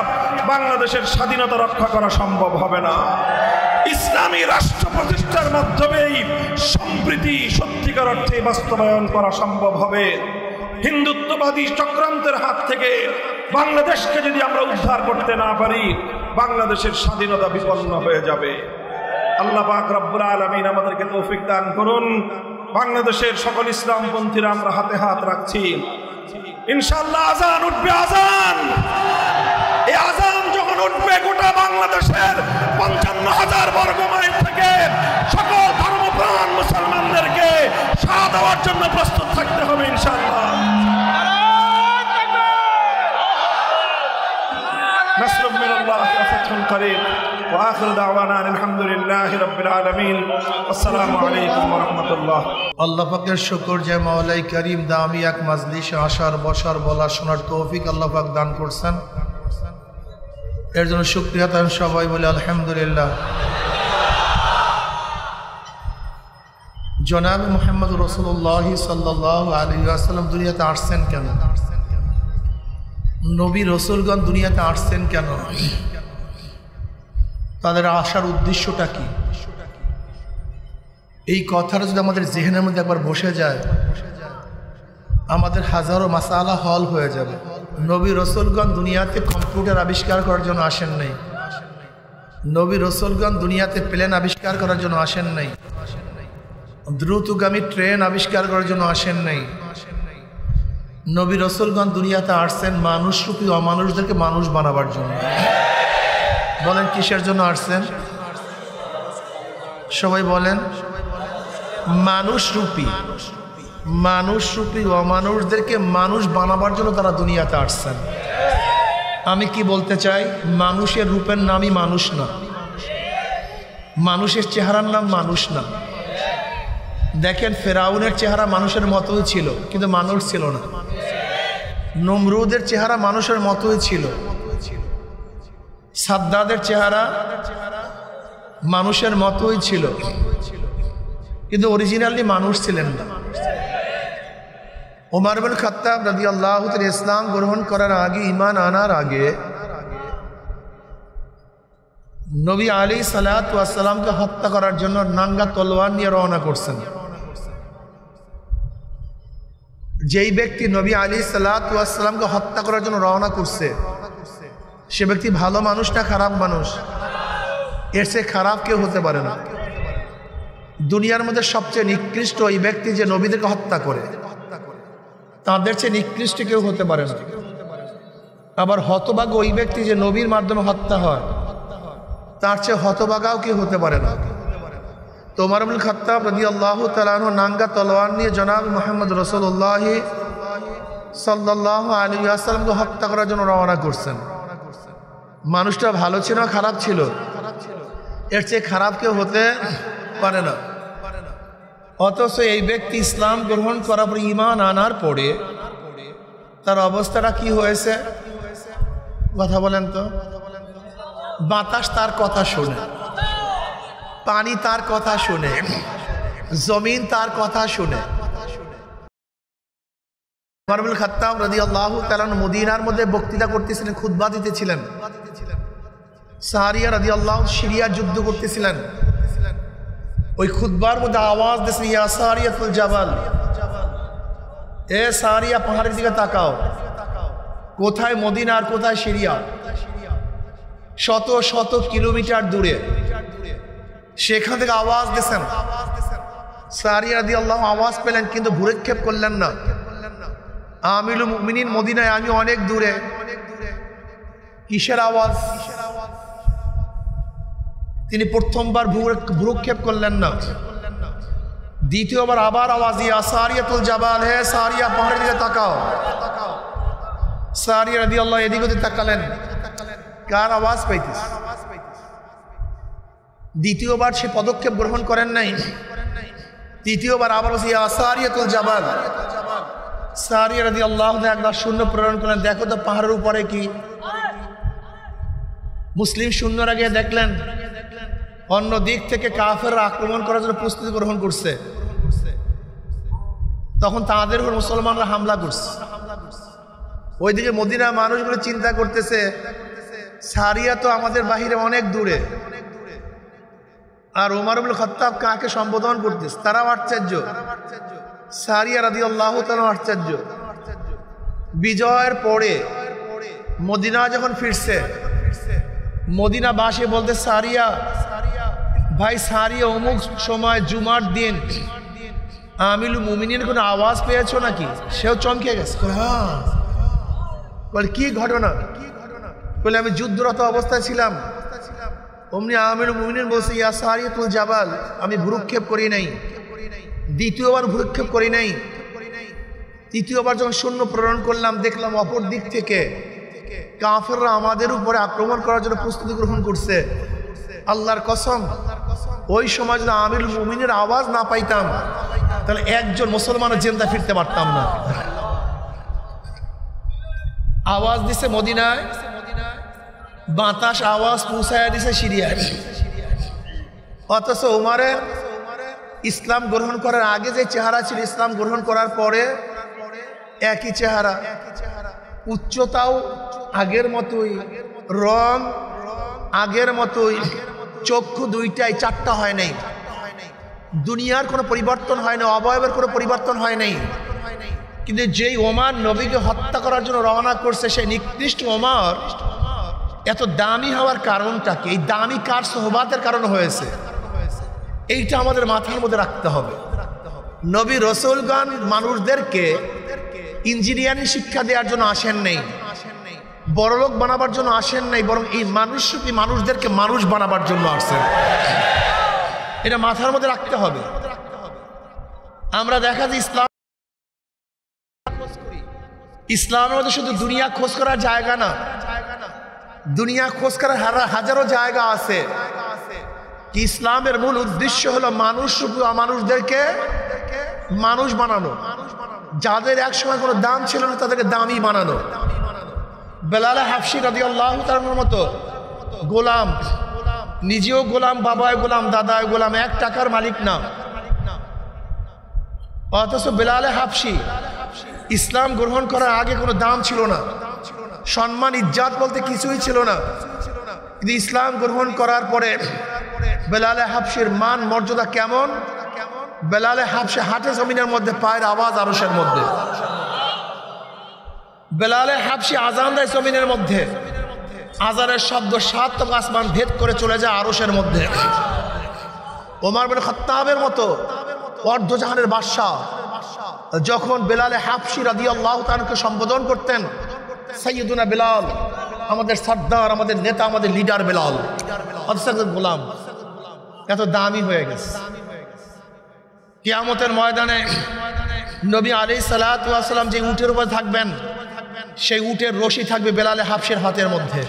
বাংলাদেশের স্বাধীনতা রক্ষা করা সম্ভব হবে না। ইসলামী রাষ্ট্র প্রতিষ্ঠার মাধ্যমেই সম্প্রীতি সত্যিকার অর্থে বাস্তবায়ন করা সম্ভব হবে। হিন্দুত্ববাদী চক্রান্তের হাত থেকে বাংলাদেশকে যদি আমরা উদ্ধার করতে না পারি, বাংলাদেশের স্বাধীনতা বিপন্ন হয়ে যাবে। আল্লাহ পাক রব্বুল আলামিন আমাদেরকে তৌফিক দান করুন। বাংলাদেশের সকল ইসলামপন্থীরা আমরা হাতে হাত রাখছি, ইনশাআল্লাহ আজান উঠবে। আজান, এই আজান যখন উঠবে, গোটা বাংলাদেশের 55,000 বর্গ মাইল থেকে সকল ধর্মপ্রাণ মুসলমানদেরকে সাড়া দেওয়ার জন্য প্রস্তুত থাকতে হবে ইনশাআল্লাহ। نصر من الله وفتح قريب وآخر دعوانا الحمد لله رب العالمين والسلام عليكم ورحمة الله। আল্লাহ পাকের শুকর যে মাওলাই করিম দামি এক মাজলিসে আসার বসার বলা শোনার তৌফিক আল্লাহ পাক দান করছেন, এর জন্য শুকরিয়া তান সবাই বলে আলহামদুলিল্লাহ। জনাব মুহাম্মদ রাসূলুল্লাহ সাল্লাল্লাহু আলাইহি ওয়াসাল্লাম দুনিয়াতে আসছেন কেন? নবী রসুলগণ দুনিয়াতে আসছেন কেন? তাদের আসার উদ্দেশ্যটা কি? এই কথাটা যদি আমাদের জেহেনের মধ্যে একবার বসে যায়, আমাদের হাজারো মাসালা হল হয়ে যাবে। নবী রসুলগণ দুনিয়াতে কম্পিউটার আবিষ্কার করার জন্য আসেন নাই, নবী রসুলগণ দুনিয়াতে প্লেন আবিষ্কার করার জন্য আসেন নাই, দ্রুতগামী ট্রেন আবিষ্কার করার জন্য আসেন নাই। নবী রসুলগণ দুনিয়াতে আসছেন মানুষরূপী অমানুষদেরকে মানুষ বানাবার জন্য। বলেন কিসের জন্য আসছেন? সবাই বলেন। মানুষরূপী অমানুষদেরকে মানুষ বানাবার জন্য তারা দুনিয়াতে আসছেন। আমি কি বলতে চাই, মানুষের রূপের নামই মানুষ না, মানুষের চেহারার নাম মানুষ না। দেখেন, ফেরাউনের চেহারা মানুষের মতোই ছিল, কিন্তু মানুষ ছিল না। নমরুদের চেহারা মানুষের মতোই ছিল, সাদ্দাদের চেহারা মানুষের মতোই ছিল, কিন্তু অরিজিনালি মানুষ ছিলেন না। ওমর ইবনে খাত্তাব রাদিয়াল্লাহু তাআলা ইসলাম গ্রহণ করার আগে, ঈমান আনার আগে, নবী আলাইহিস সালাতু ওয়াস সালামকে হত্যা করার জন্য নাঙ্গা তলোয়ার নিয়ে রওনা করছেন। যেই ব্যক্তি নবী আলাইহিস সালাতু ওয়াস সালামকে হত্যা করার জন্য রওনা করছে, সে ব্যক্তি ভালো মানুষ না খারাপ মানুষ? এর চেয়ে খারাপ কেউ হতে পারে না। দুনিয়ার মধ্যে সবচেয়ে নিকৃষ্ট ওই ব্যক্তি যে নবীদেরকে হত্যা করে, তাদের চেয়ে নিকৃষ্ট কেউ হতে পারে না। আবার হতভাগ্য ওই ব্যক্তি যে নবীর মাধ্যমে হত্যা হয়, তার চেয়ে হতভাগাও কেউ হতে পারে না। তো ওমর ইবনে খাত্তাব রাদিয়াল্লাহু তাআলা আনহু নাঙ্গা তলোয়ার নিয়ে জনাব মুহাম্মদ রাসূলুল্লাহ সাল্লাল্লাহু আলাইহি ওয়াসাল্লামকে হত্যা করার জন্য রওনা করছেন। মানুষটা ভালো ছিল না খারাপ ছিল? এর চেয়ে খারাপ কেউ হতে পারে না। অথচ এই ব্যক্তি ইসলাম গ্রহণ করার পর, ঈমান আনার পরে তার অবস্থাটা কি হয়েছে? কথা বলেন তো। বাতাস তার কথা শোনে, পানি তার কথা শুনে, জমিন তার কথা শুনে। ওমর ইবনে খাত্তাব রাদিয়াল্লাহু তাআলা মদিনার মধ্যে বক্তৃতা করতেছিলেন, খুতবা দিতেছিলেন। সারিয়া রাদিয়াল্লাহু সিরিয়া যুদ্ধ করতেছিলেন। ওই খুতবার মধ্যে আওয়াজ দিয়েছে, ইয়া সারিয়াতুল জাবাল, এ সারিয়া পাহাড়ের দিকে তাকাও। কোথায় মদিনা আর কোথায় সিরিয়া? শত শত কিলোমিটার দূরে। সেখান থেকে আওয়াজ দিয়েছেন। সারিয়া রাদিয়াল্লাহু আওয়াজ পেলেন, কিন্তু ভুরুক্ষেপ করলেন না। আমিরুল মুমিনিন মদিনায়, আমি অনেক দূরে। কিসের আওয়াজ? তিনি প্রথমবার ভ্রুক্ষেপ করলেন না, দ্বিতীয়বার আবার আওয়াজ দিয়া সারিয়াতুল জাবাল, হে সারিয়া পাহাড়ের দিকে তাকাও। সারিয়া রাদিয়াল্লাহু এদিকে ওদিকে তাকালেন, কার আওয়াজ পাইতিস? দ্বিতীয়বার সে পদক্ষেপ গ্রহণ করেন নাই। তৃতীয়বার আবার সারিয়াতুল জাবাল। সারিয়া রাদিয়াল্লাহু একবার শূন্য প্রেরণ করলেন, দেখো তো পাহাড়ের উপরে কি। মুসলিম সৈন্যরা গিয়ে দেখলেন অন্য দিক থেকে কাফেররা আক্রমণ করার জন্য প্রস্তুতি গ্রহণ করছে। তখন তাদের উপর মুসলমানরা হামলা করছে। ওইদিকে মদিনা মানুষগুলো চিন্তা করতেছে, সারিয়া তো আমাদের বাহিরে অনেক দূরে, আর ওমর ইবনে খাত্তাব কাকে সম্বোধন করতেছে, তারাও আশ্চর্য। সারিয়া রাদিয়াল্লাহু তাআলা আশ্চর্য। বিজয়ের পরে মদিনা যখন ফিরছে, মদিনাবাসী বলতে, সারিয়া ভাই, সারিয়া অমুক সময় জুমার দিন আমিরুল মুমিনিনের কোনো আওয়াজ পেয়েছো নাকি? সেও চমকে গেছে। হ্যাঁ। বলে কি ঘটনা? বলে আমি যুদ্ধরত অবস্থায় ছিলাম, অমনি আমিরুল মুমিনিন বলছে, ইয়া সারিয়াতুল জাবাল, আমি ভ্রুক্ষেপ করি নাই। দ্বিতীয়বার ভ্রুক্ষেপ করি নাই। তৃতীয়বার যখন সৈন্য প্রেরণ করলাম, দেখলাম অপর দিক থেকে কাফেররা আমাদের উপরে আক্রমণ করার জন্য প্রস্তুতি গ্রহণ করছে। আল্লাহর কসম, ওই সময় যদি আমিরুল মুমিনের আওয়াজ না পাইতাম, তাহলে একজন মুসলমানের জিন্দা ফিরতে পারতাম না। আওয়াজ দিছে মদিনায়, বাতাস আওয়াজ পৌঁছায় দিছে সিরিয়ায়। অথচ ওমরের ইসলাম গ্রহণ করার আগে যে চেহারা ছিল, ইসলাম গ্রহণ করার পরে একই চেহারা, উচ্চতাও আগের মতোই, রং আগের মতোই, চক্ষু দুইটাই, চারটা হয় নাই। দুনিয়ার কোনো পরিবর্তন হয় না, অবয়বের কোনো পরিবর্তন হয় নাই। কিন্তু যেই ওমর নবীকে হত্যা করার জন্য রওনা করছে, সেই নিকৃষ্ট ওমর এত দামি হওয়ার কারণটা কি? এই দামি কার সোহবাতের কারণে হয়েছে, এইটা আমাদের মাথার মধ্যে রাখতে হবে। নবী রসুলগণ মানুষদেরকে ইঞ্জিনিয়ারিং শিক্ষা দেওয়ার জন্য আসেন নাই, বড়লোক বানাবার জন্য আসেন নাই, বরং এই মানুষরূপী মানুষদেরকে মানুষ বানাবার জন্য আসছেন। এটা মাথার মধ্যে রাখতে হবে। আমরা দেখা যায় ইসলামের মধ্যে শুধু দুনিয়া খোঁজ করার জায়গা না, দুনিয়া খোঁজ করার হাজারো জায়গা আছে। ইসলামের মূল উদ্দেশ্য হলো মানুষরূপী মানুষদেরকে মানুষ বানানো। যাদের একসময় কোনো দাম ছিল না, তাদেরকে দামি বানানো। বেলাল হাফসি রাদিয়াল্লাহু তাআলার মতো গোলাম, নিজেও গোলাম, বাবায় গোলাম, দাদায় গোলাম, 1 টাকার মালিক না। অথচ বেলাল হাফসি ইসলাম গ্রহণ করার আগে কোনো দাম ছিল না, সম্মান ইজ্জত বলতে কিছুই ছিল না। কিন্তু ইসলাম গ্রহণ করার পরে বেলাল হাফসির মান মর্যাদা কেমন? বেলাল হাফসি হাটে জমিনের মধ্যে, পায়ের আওয়াজ আরশের মধ্যে। বেলাল হাফসি আজান দেয় জমিনের মধ্যে, আজানের শব্দ 7 আসমান ভেদ করে চলে যায় আরশের মধ্যে। ওমর ইবনে খাত্তাবের মতো অর্ধজাহানের বাদশাহ যখন বেলাল হাফসি রাদিয়াল্লাহু তাআলাকে সম্বোধন করতেন, সাইয়্যিদুনা বেলাল, আমাদের সর্দার, আমাদের নেতা, আমাদের লিডার বেলাল, অথচ গোলাম এত দামি হয়ে গেছে। কিয়ামতের ময়দানে নবী আলাইহিস সালাতু ওয়াস সালাম যে উটের উপর থাকবেন, সেই উটের রশি থাকবে বেলাল হাফসির হাতের মধ্যে।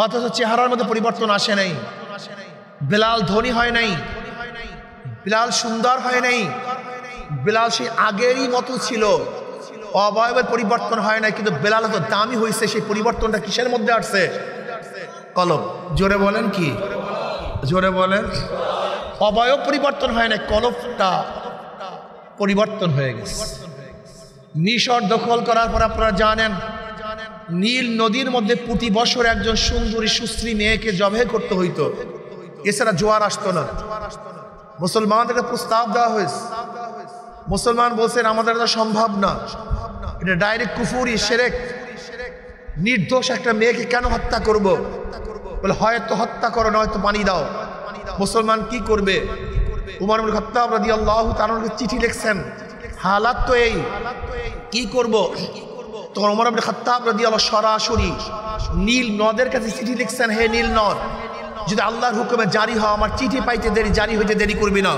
অথচ চেহারার মধ্যে পরিবর্তন আসে নাই। বেলাল ধনী হয় নাই, বেলাল সুন্দর হয় নাই, বেলাল সেই আগেরই মতো ছিল, অবয়বের পরিবর্তন হয় নাই। কিন্তু বেলাল এত দামি হয়েছে, সেই পরিবর্তনটা কিসের মধ্যে আসছে? কলব। জোরে বলেন কি? জোরে বলেন। অবয়ব পরিবর্তন হয় না, কলবটা পরিবর্তন হয়ে গেছে। মিশর দখল করার পর আপনারা জানেন, নীল নদীর মধ্যে প্রতি বছর একজন সুন্দরী সুশ্রী মেয়েকে জবে করতে হইতো, এছাড়া জোয়ার আসতো না। মুসলমানদেরকে প্রস্তাব দেওয়া হয়েছে, মুসলমান বলছেন আমাদের এটা সম্ভব না, এটা ডাইরেক্ট কুফুরি, শিরক। নির্দোষ একটা মেয়েকে কেন হত্যা করব? বলে হয়তো হত্যা করো, নয়তো পানি দাও। মুসলমান কি করবে? উমর ইবনে খাত্তাব রাদিয়াল্লাহু তাআলা চিঠি লিখছেন, হালাত তো এই, কি করব? তখন উমর ইবনে খাত্তাব রাদিয়াল্লাহু সরাসরি নীল নদের কাছে চিঠি লিখছেন, হে নীল নদ, যদি আল্লাহর হুকুমে জারি হয়, আমার চিঠি পাইতে দেরি, জারি হইতে দেরি করবি না।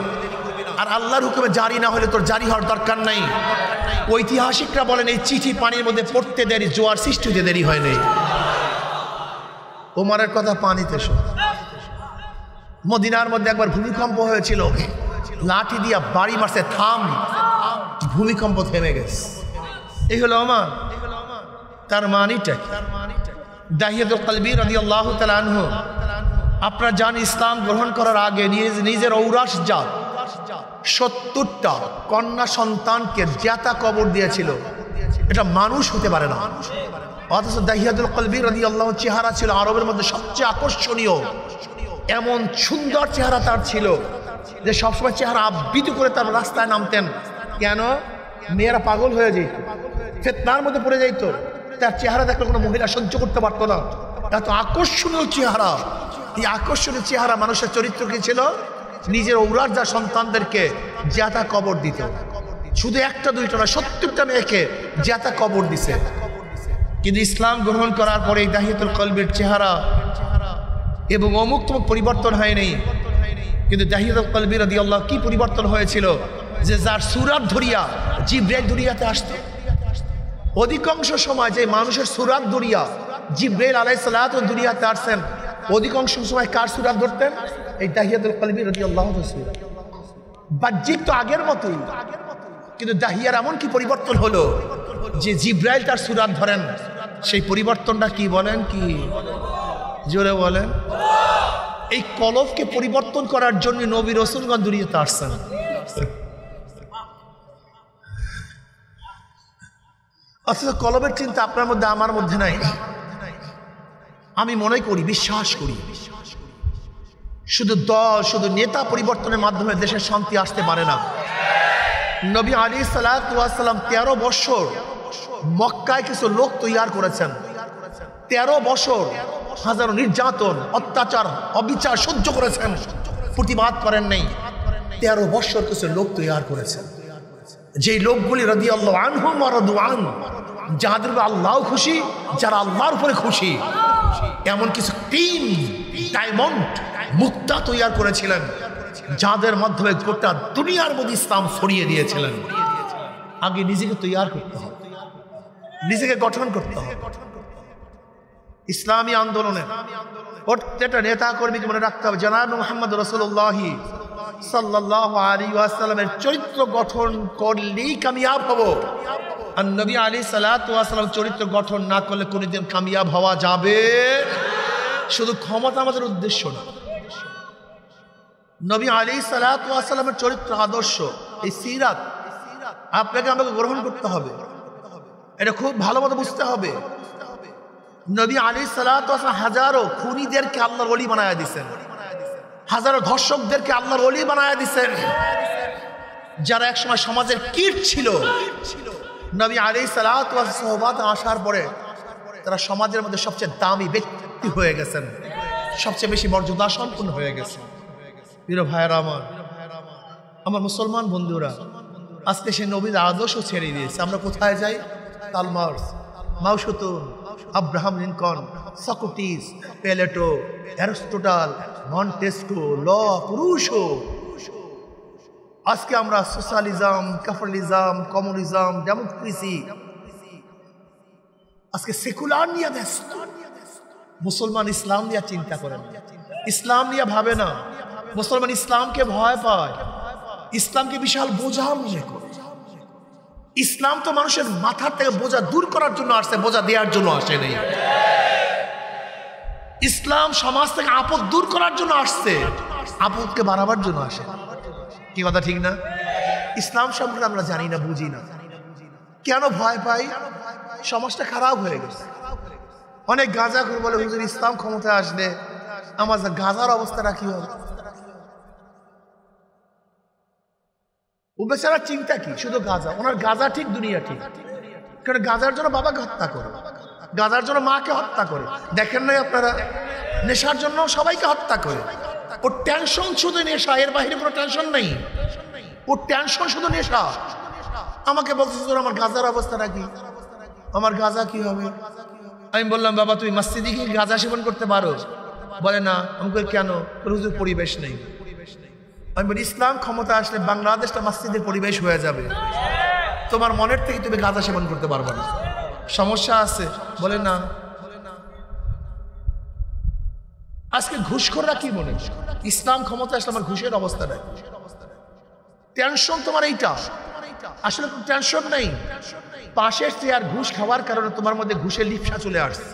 আর আল্লাহর হুকুমে জারি না হলে তোর জারি হওয়ার দরকার নাই। ঐতিহাসিকরা বলেন এই চিঠি পানির মধ্যে পড়তে দেরি, জোয়ার সৃষ্টি হতে দেরি হয়নি। ওমরের কথা পানিতে শোন। মদিনার মধ্যে একবার ভূমিকম্প হয়েছিল, লাঠি দিয়া বাড়ি মারছে, থাম, ভূমিকম্প থেমে গেছে। এই হলো ওমর। তার মানিটা দাহিয়াতুল কলবি রাদিয়াল্লাহু তাআলা আনহু, আপনারা জানেন ইসলাম গ্রহণ করার আগে নিজের ঔরাস জাত 70টা কন্যা সন্তানকে জ্যাতা কবর দিয়েছিল। এটা মানুষ হতে পারে না। অথচ দাহিয়াতুল কলবি রাদিয়াল্লাহু চেহারা ছিল আরবের মধ্যে সবচেয়ে আকর্ষণীয়, এমন সুন্দর চেহারা তার ছিল যে সবসময় চেহারা আবৃত করে তার রাস্তায় নামতেন। কেন? মেয়েরা পাগল হয়ে যেত, ফিতনার মধ্যে পড়ে যাইত। তার চেহারা দেখলে কোনো মহিলা সহ্য করতে পারতো না, এত আকর্ষণীয় চেহারা। এই আকর্ষণীয় চেহারা মানুষের চরিত্র কি ছিল? নিজের ঔরাস যা সন্তানদেরকে জ্যাতা কবর দিত। শুধু একটা দুইটা না, 70টা মেয়েকে জ্যাতা কবর দিছে। কিন্তু ইসলাম গ্রহণ করার পরে এই দাহিয়াতুল কলবির চেহারা এবং অমুক তমুক পরিবর্তন হয়নি। কিন্তু দাহিয়াতুল কলবি রাদিয়াল্লাহু কি পরিবর্তন হয়েছিল? যে যার সুরাত ধরিয়া জিবরাইল দুনিয়াতে আসতো। অধিকাংশ সময় যে মানুষের সুরাত ধরিয়া জিবরাইল আলাইহিস সালাতু দুনিয়াতে আসছেন, অধিকাংশ সময় কার সুরাত ধরতেন? এই দাহিয়াতুল কলবি রাদিয়াল্লাহু তাআলা। বাহ্যিক তো আগের মতোই, কিন্তু দাহিয়ার এমন কি পরিবর্তন হলো যে জিবরাইল তার সুরাত ধরেন। সেই পরিবর্তনটা কি বলেন? কি জোরে বলেন। এই কলবকে পরিবর্তন করার জন্য নবী রাসূলগণ দুনিয়াতে আসছেন। অথচ কলবের চিন্তা আপনার মধ্যে আমার মধ্যে নাই। আমি মনে করি, বিশ্বাস করি, শুধু দল, শুধু নেতা পরিবর্তনের মাধ্যমে দেশের শান্তি আসতে পারে না। নবী আলাইহিস সালাতু ওয়াস সালাম 13 বছর মক্কায় কিছু লোক তৈয়ার করেছেন। 13 বছর হাজারো নির্যাতন, অত্যাচার, অবিচার সহ্য করেছেন, প্রতিবাদ করেন নাই। 13 বছর কিছু লোক তৈয়ার করেছেন, যেই লোকগুলি রাদিয়াল্লাহু আনহুম ওয়া রাদু আন, যাদের আল্লাহ খুশি, যারা আল্লাহর উপরে খুশি, এমন কিছু টিম ডায়মন্ড মুক্তা তৈয়ার করেছিলেন, যাদের মাধ্যমে গোটা দুনিয়ার মধ্যে ইসলাম ছড়িয়ে দিয়েছিলেন। আগে নিজেকে তৈয়ার করতে হবে, নিজেকে গঠন করতে হবে। ইসলামী আন্দোলনে প্রত্যেকটা নেতা কর্মীকে মনে রাখতে হবে জনাব মুহাম্মদ রাসূলুল্লাহ সাল্লাল্লাহু আলাইহি ওয়াসাল্লামের চরিত্র গঠন করলেই কামিয়াব হব। আর নবী আলাইহিস সালাতু ওয়াস সালাম চরিত্র গঠন না করলে কোনোদিন কামিয়াব হওয়া যাবে। শুধু ক্ষমতা আমাদের উদ্দেশ্য না, নবী আলাইহিস সালাতু ওয়াস সালামের চরিত্র, আদর্শ, এই সিরাত আপনাকে আমাকে গ্রহণ করতে হবে। এটা খুব ভালো মতো বুঝতে হবে। নবী আলাইহিস সালাতু ওয়াস সালাম হাজারো খুনিদেরকে আল্লাহর ওলি বানায়া দিয়েছেন, হাজারো ধর্ষকদেরকে আল্লাহর ওলি বানায়া দিয়েছেন, যারা একসময় সমাজের কীট ছিল। নবী আলাইহিস সালাতু ওয়াস সালাম সোহবাতে আসার পরে তারা সমাজের মধ্যে সবচেয়ে দামি ব্যক্তি হয়ে গেছেন, সবচেয়ে বেশি মর্যাদা সম্পন্ন হয়ে গেছে। প্রিয় ভাইয়েরা আমার মুসলমান বন্ধুরা, আজকে সে নবীর আদর্শ ছেড়ে দিয়েছে। আমরা কোথায় যাই? Karl Marx, Mao Tse-tung, Abraham Lincoln, Socrates, Plato, Aristotle, Montesquieu, Rousseau. আজকে আমরা সোশ্যালিজম, ক্যাপিটালিজম, কমিউনিজম, ডেমোক্রেসি, আজকে সেকুলার নিয়ে ব্যস্ত। মুসলমান ইসলাম নিয়ে চিন্তা করে না, ইসলাম নিয়ে ভাবে না। মুসলমান ইসলামকে ভয় পায়, ইসলামকে বিশাল বোঝা মনে করে। ইসলাম তো মানুষের মাথার থেকে বোঝা দূর করার জন্য আসছে, বোঝা দেওয়ার জন্য আসে নেই। ইসলাম সমাজ থেকে আপদ দূর করার জন্য আসছে, আপদকে বাড়াবার জন্য আসে। কি কথা ঠিক না? ইসলাম সম্পর্কে আমরা জানি না, বুঝি না। কেন ভয় পাই? সমাজটা খারাপ হয়ে গেছে। অনেক গাঁজাখোর বলে হুজুর ইসলাম ক্ষমতায় আসলে আমার গাঁজার অবস্থাটা কি হবে? ও বেচারা চিন্তা কি? শুধু গাঁজা, ওনার গাঁজা ঠিক, দুনিয়া ঠিক। কারণ গাঁজার জন্য বাবাকে হত্যা করে, গাঁজার জন্য মাকে হত্যা করে। দেখেন নাই আপনারা? নেশার জন্য সবাইকে হত্যা করে। ওর টেনশন শুধু নেশা, এর বাইরে কোনো টেনশন নেই। ওর টেনশন শুধু নেশা। আমাকে বলছে আমার গাঁজার অবস্থাটা কি, আমার গাঁজা কি হবে? আমি বললাম বাবা তুমি মসজিদে কি গাঁজা সেবন করতে পারো? বলে না। আমি বলি কেন? হুজুর পরিবেশ নেই। আমি বলি ইসলাম ক্ষমতা আসলে বাংলাদেশটা মসজিদের পরিবেশ হয়ে যাবে, তোমার মনের থেকে তুমি গাঁজা সেবন করতে পারবে না। সমস্যা আছে বলে না। আজকে ঘুষখোররা কি বলে ইসলাম ক্ষমতা আসলে আমার ঘুষের অবস্থা নাই, টেনশন তোমার এইটা। আসলে টেনশন নেই, পাশের চেয়ার ঘুষ খাওয়ার কারণে তোমার মধ্যে ঘুষের লিপসা চলে আসছে।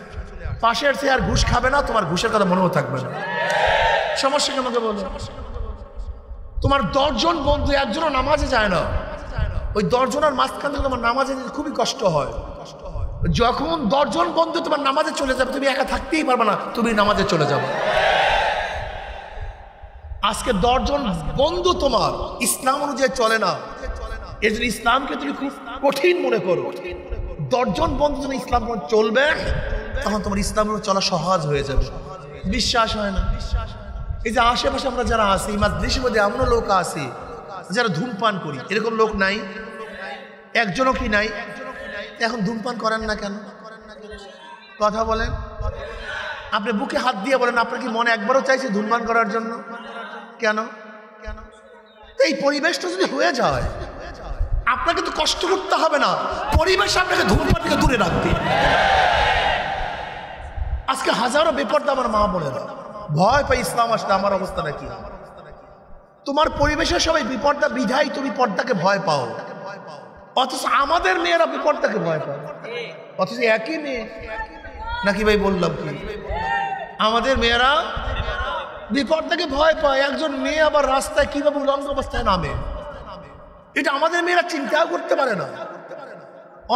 পাশের চেয়ার ঘুষ খাবে না, তোমার ঘুষের কথা মনেও থাকবে না। সমস্যা কি আমাকে বলো? তোমার 10 জন বন্ধু একজনও নামাজে যায় না, ওই 10 জনের মাঝখান থেকে তোমার নামাজে যেতে খুবই কষ্ট হয়। যখন 10 জন বন্ধু তোমার নামাজে চলে যাবে, তুমি একা থাকতেই পারবে না, তুমি নামাজে চলে যাবে। আজকে 10 জন বন্ধু তোমার ইসলাম অনুযায়ী চলে না, এই জন্য ইসলামকে তুমি খুব কঠিন মনে করো। 10 জন বন্ধু যখন ইসলাম চলবে, তখন তোমার ইসলাম চলা সহজ হয়ে যাবে। বিশ্বাস হয় না? এই যে আশেপাশে আমরা যারা আছি, মাজলিসের মধ্যে এমনও লোক আছি যারা ধূমপান করি, এরকম লোক নাই? একজনও কি নাই? এখন ধূমপান করেন না কেন? কথা বলেন। আপনি বুকে হাত দিয়ে বলেন, আপনার কি মনে একবারও চাইছে ধূমপান করার জন্য? কেন? এই পরিবেশটা যদি হয়ে যায়, আপনাকে তো কষ্ট করতে হবে না, পরিবেশ আপনাকে ধূমপান থেকে দূরে রাখবে। আজকে হাজারো বেপর্দা আমার মা বোনেরা ভয় পাই ইসলাম আসলে আমার অবস্থাটা কি। তোমার পরিবেশের সবাই বিপর্দা বিধাই তুমি পর্দাকে ভয় পাও, অথচ আমাদের মেয়েরা বিপর্দাকে ভয় পায়। অথচ একই মেয়ে নাকি ভাই বললাম কি? আমাদের মেয়েরা বিপর্দাকে ভয় পায়। একজন মেয়ে আবার রাস্তায় কিভাবে উলঙ্গ অবস্থায় নামে, এটা আমাদের মেয়েরা চিন্তাও করতে পারে না।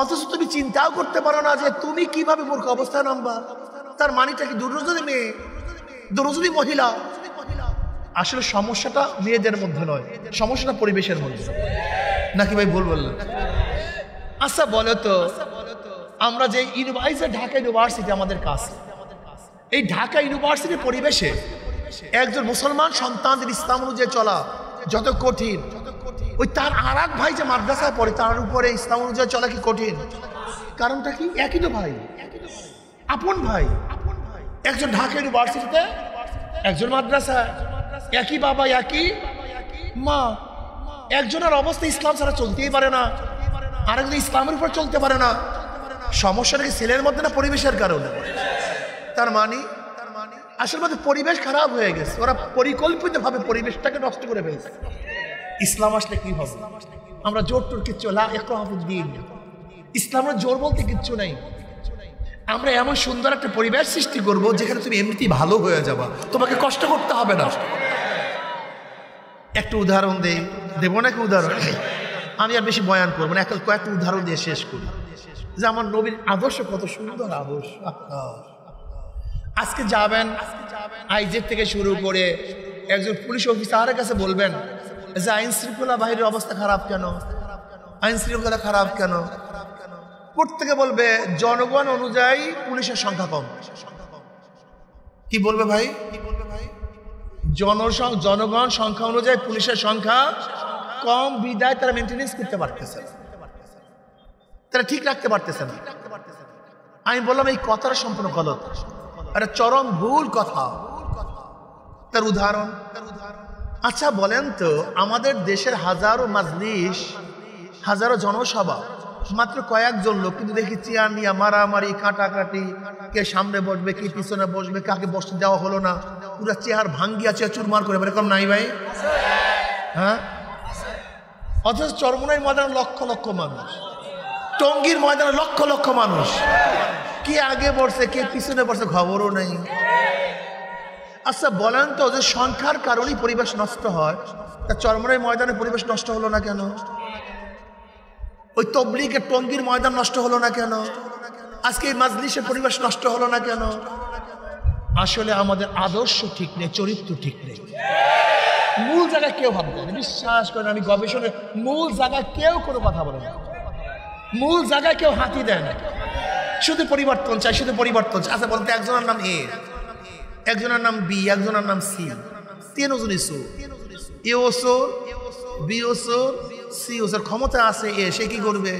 অথচ তুমি চিন্তাও করতে পারো না যে তুমি কিভাবে মূর্খ অবস্থায় নামবা। তার মানিটা কি দুরুজনী মেয়ে, দুরুজনী মহিলা? আসলে সমস্যাটা মেয়েদের মধ্যে নয়, সমস্যাটা পরিবেশের মধ্যে, নাকি ভাই ভুল বললেন? আচ্ছা বলো তো, আমরা যে ঢাকা ইউনিভার্সিটি আমাদের কাছে, এই ঢাকা ইউনিভার্সিটির পরিবেশে একজন মুসলমান সন্তানদের ইসলাম অনুযায়ী চলা যত কঠিন, ওই তার আর এক ভাই যে মাদ্রাসায় পড়ে তার উপরে ইসলাম অনুযায়ী চলা কি কঠিন? কারণটা কি? একই তো ভাই, আপন ভাই। একজন ঢাকা ইউনিভার্সিটিতে, একজন মাদ্রাসায়, একই বাবা একই মা। একজনের অবস্থা ইসলাম ছাড়া চলতেই পারে না, আরেকজন ইসলামের উপর চলতে পারে না। সমস্যাটা কি ছেলের মধ্যে না পরিবেশের কারণে? তার মানে আসলে মধ্যে পরিবেশ খারাপ হয়ে গেছে, ওরা পরিকল্পিতভাবে পরিবেশটাকে নষ্ট করে ফেলছে। ইসলাম আসলে কি হবে? আমরা জোর টোর কিচ্ছু দিন, ইসলামের জোর বলতে কিচ্ছু নাই। আমরা এমন সুন্দর একটা পরিবেশ সৃষ্টি করব যেখানে তুমি এমনিতেই ভালো হয়ে যাবা, তোমাকে কষ্ট করতে হবে না। একটা উদাহরণ দেবো নাকি? উদাহরণ আমি আর বেশি বয়ান করবো না, কয়েকটা উদাহরণ দিয়ে শেষ করি যে আমার নবীর আদর্শ কত সুন্দর আদর্শ। আজকে যাবেন আইজের থেকে শুরু করে একজন পুলিশ অফিসারের কাছে বলবেন যে আইন শৃঙ্খলা বাহিনীর অবস্থা খারাপ কেন, আইন শৃঙ্খলা খারাপ কেন? প্রত্যেকে বলবে জনগণ অনুযায়ী পুলিশের সংখ্যা কম। কি বলবে ভাই? জনগণ সংখ্যা অনুযায়ী পুলিশের সংখ্যা কম, বিদায় তারা মেনটেনেন্স করতে পারতেছে, তারা ঠিক রাখতে পারতেছে না। আমি বললাম এই কথাটা সম্পূর্ণ গলত, একটা চরম ভুল কথা। তার উদাহরণ, আচ্ছা বলেন তো, আমাদের দেশের হাজারো মাজলিস, হাজারো জনসভা, মাত্র কয়েকজন লোক কিন্তু দেখি চেয়ার নিয়ে মারামারি, কাটাকাটি, কে সামনে বসবে, কে পিছনে বসবে, কাকে বসতে দেওয়া হলো না, পুরো চেয়ার ভাঙ্গিয়া চেয়ার চুরমার করে, এরকম নাই ভাই? হ্যাঁ। অথচ চরমোনাই ময়দানে লক্ষ লক্ষ মানুষ, টঙ্গীর ময়দানে লক্ষ লক্ষ মানুষ, কে আগে বসছে কে পিছনে বসছে খবরও নেই। আচ্ছা বলেন তো, যে সংখ্যার কারণেই পরিবেশ নষ্ট হয়, তা চরমোনাই ময়দানে পরিবেশ নষ্ট হলো না কেন? ওই তবলিগের টঙ্গীর ময়দান নষ্ট হলো না কেন? আজকে এই মাজলিসের পরিবেশ নষ্ট হলো না কেন? আসলে আমাদের আদর্শ ঠিক নেই, চরিত্র ঠিক নেই। মূল জায়গায় কেউ ভাববে না, বিশ্বাস করেন, আমি গবেষণায় মূল জায়গায় কেউ কোনো কথা বলে না, মূল জায়গায় কেউ হাতি দেয় না, শুধু পরিবর্তন চাই, শুধু পরিবর্তন চাই। আচ্ছা বলতে একজনের নাম এ, একজনের নাম বি, একজনের নাম সি, তিনজনই সোর, এ ও সোর, বি ও সোর, সি ও সোর। ক্ষমতা আছে এ, সে কি করবে?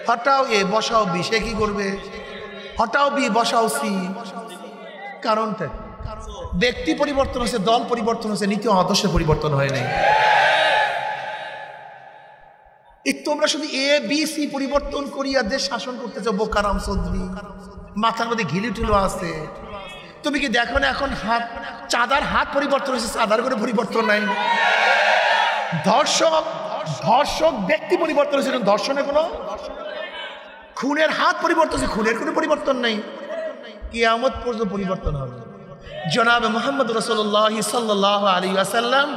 হটাও এ বসাও বি, সে কি করবে? হটাও বি বসাও সি। কারণটা ব্যক্তি পরিবর্তন হয়েছে, দল পরিবর্তন হয়েছে, নীতি আদর্শের পরিবর্তন হয় নাই। তোমরা শুধু ABC পরিবর্তন করিয়া দেশ শাসন করতেছো। বোকারাম চৌধুরী মাথার মধ্যে ঘিলি টুলো আছে। তুমি কি দেখো না এখন চাঁদার হাত পরিবর্তন হয়েছে, চাঁদার কোনো পরিবর্তন নাই। ধর্ষক ব্যক্তি পরিবর্তন হয়েছে, ধর্ষণের কোনো। খুনের হাত পরিবর্তন হয়েছে, খুনের কোনো পরিবর্তন নাই। কিয়ামত পর্যন্ত পরিবর্তন হবে। জনাবে মুহাম্মদ রাসূলুল্লাহ সাল্লাল্লাহু আলাইহি ওয়াসাল্লাম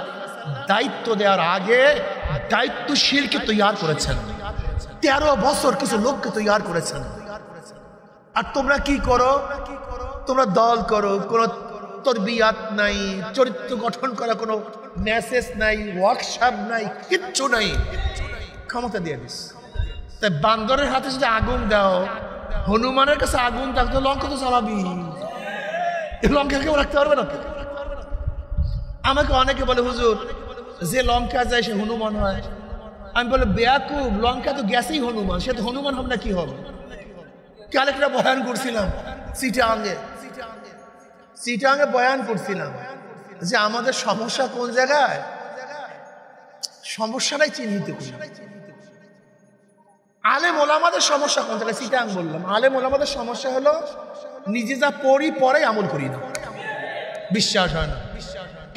দায়িত্ব দেওয়ার আগে দায়িত্বশীলকে তৈয়ার করেছেন। 13 বছর কিছু লোককে তৈয়ার করেছেন। আর তোমরা কি করো? তোমরা দল করো, কোনো তরবিয়াত নাই, চরিত্র গঠন করা কোনো মেসেজ নাই, ওয়ার্কশপ নাই, কিচ্ছু নাই। ক্ষমতা দিয়ে দিস। তাই বান্দরের হাতে যদি আগুন দাও, হনুমানের কাছে আগুন থাকতো, লঙ্কা তো চালাবি। লঙ্কা কেউ রাখতে পারবে না। আমাকে অনেকে বলে, হুজুর যে লঙ্কা যায় সে হনুমান হয়। আমি বলে, বেয়াকুব, লঙ্কা তো গ্যাসেই হনুমান, সে তো হনুমান হবে না কি হবে? কাল একটা বয়ান করছিলাম চিটাঙ্গে বয়ান করছিলাম যে আমাদের সমস্যা কোন জায়গায়, সমস্যাটাই চিহ্নিত করি। আলেম ওলামাদের সমস্যা কোন জায়গায়? চিটাং বললাম। আলেম ওলামাদের সমস্যা হলো নিজে যা পড়ি পরে আমল করি না, বিশ্বাস হয় না।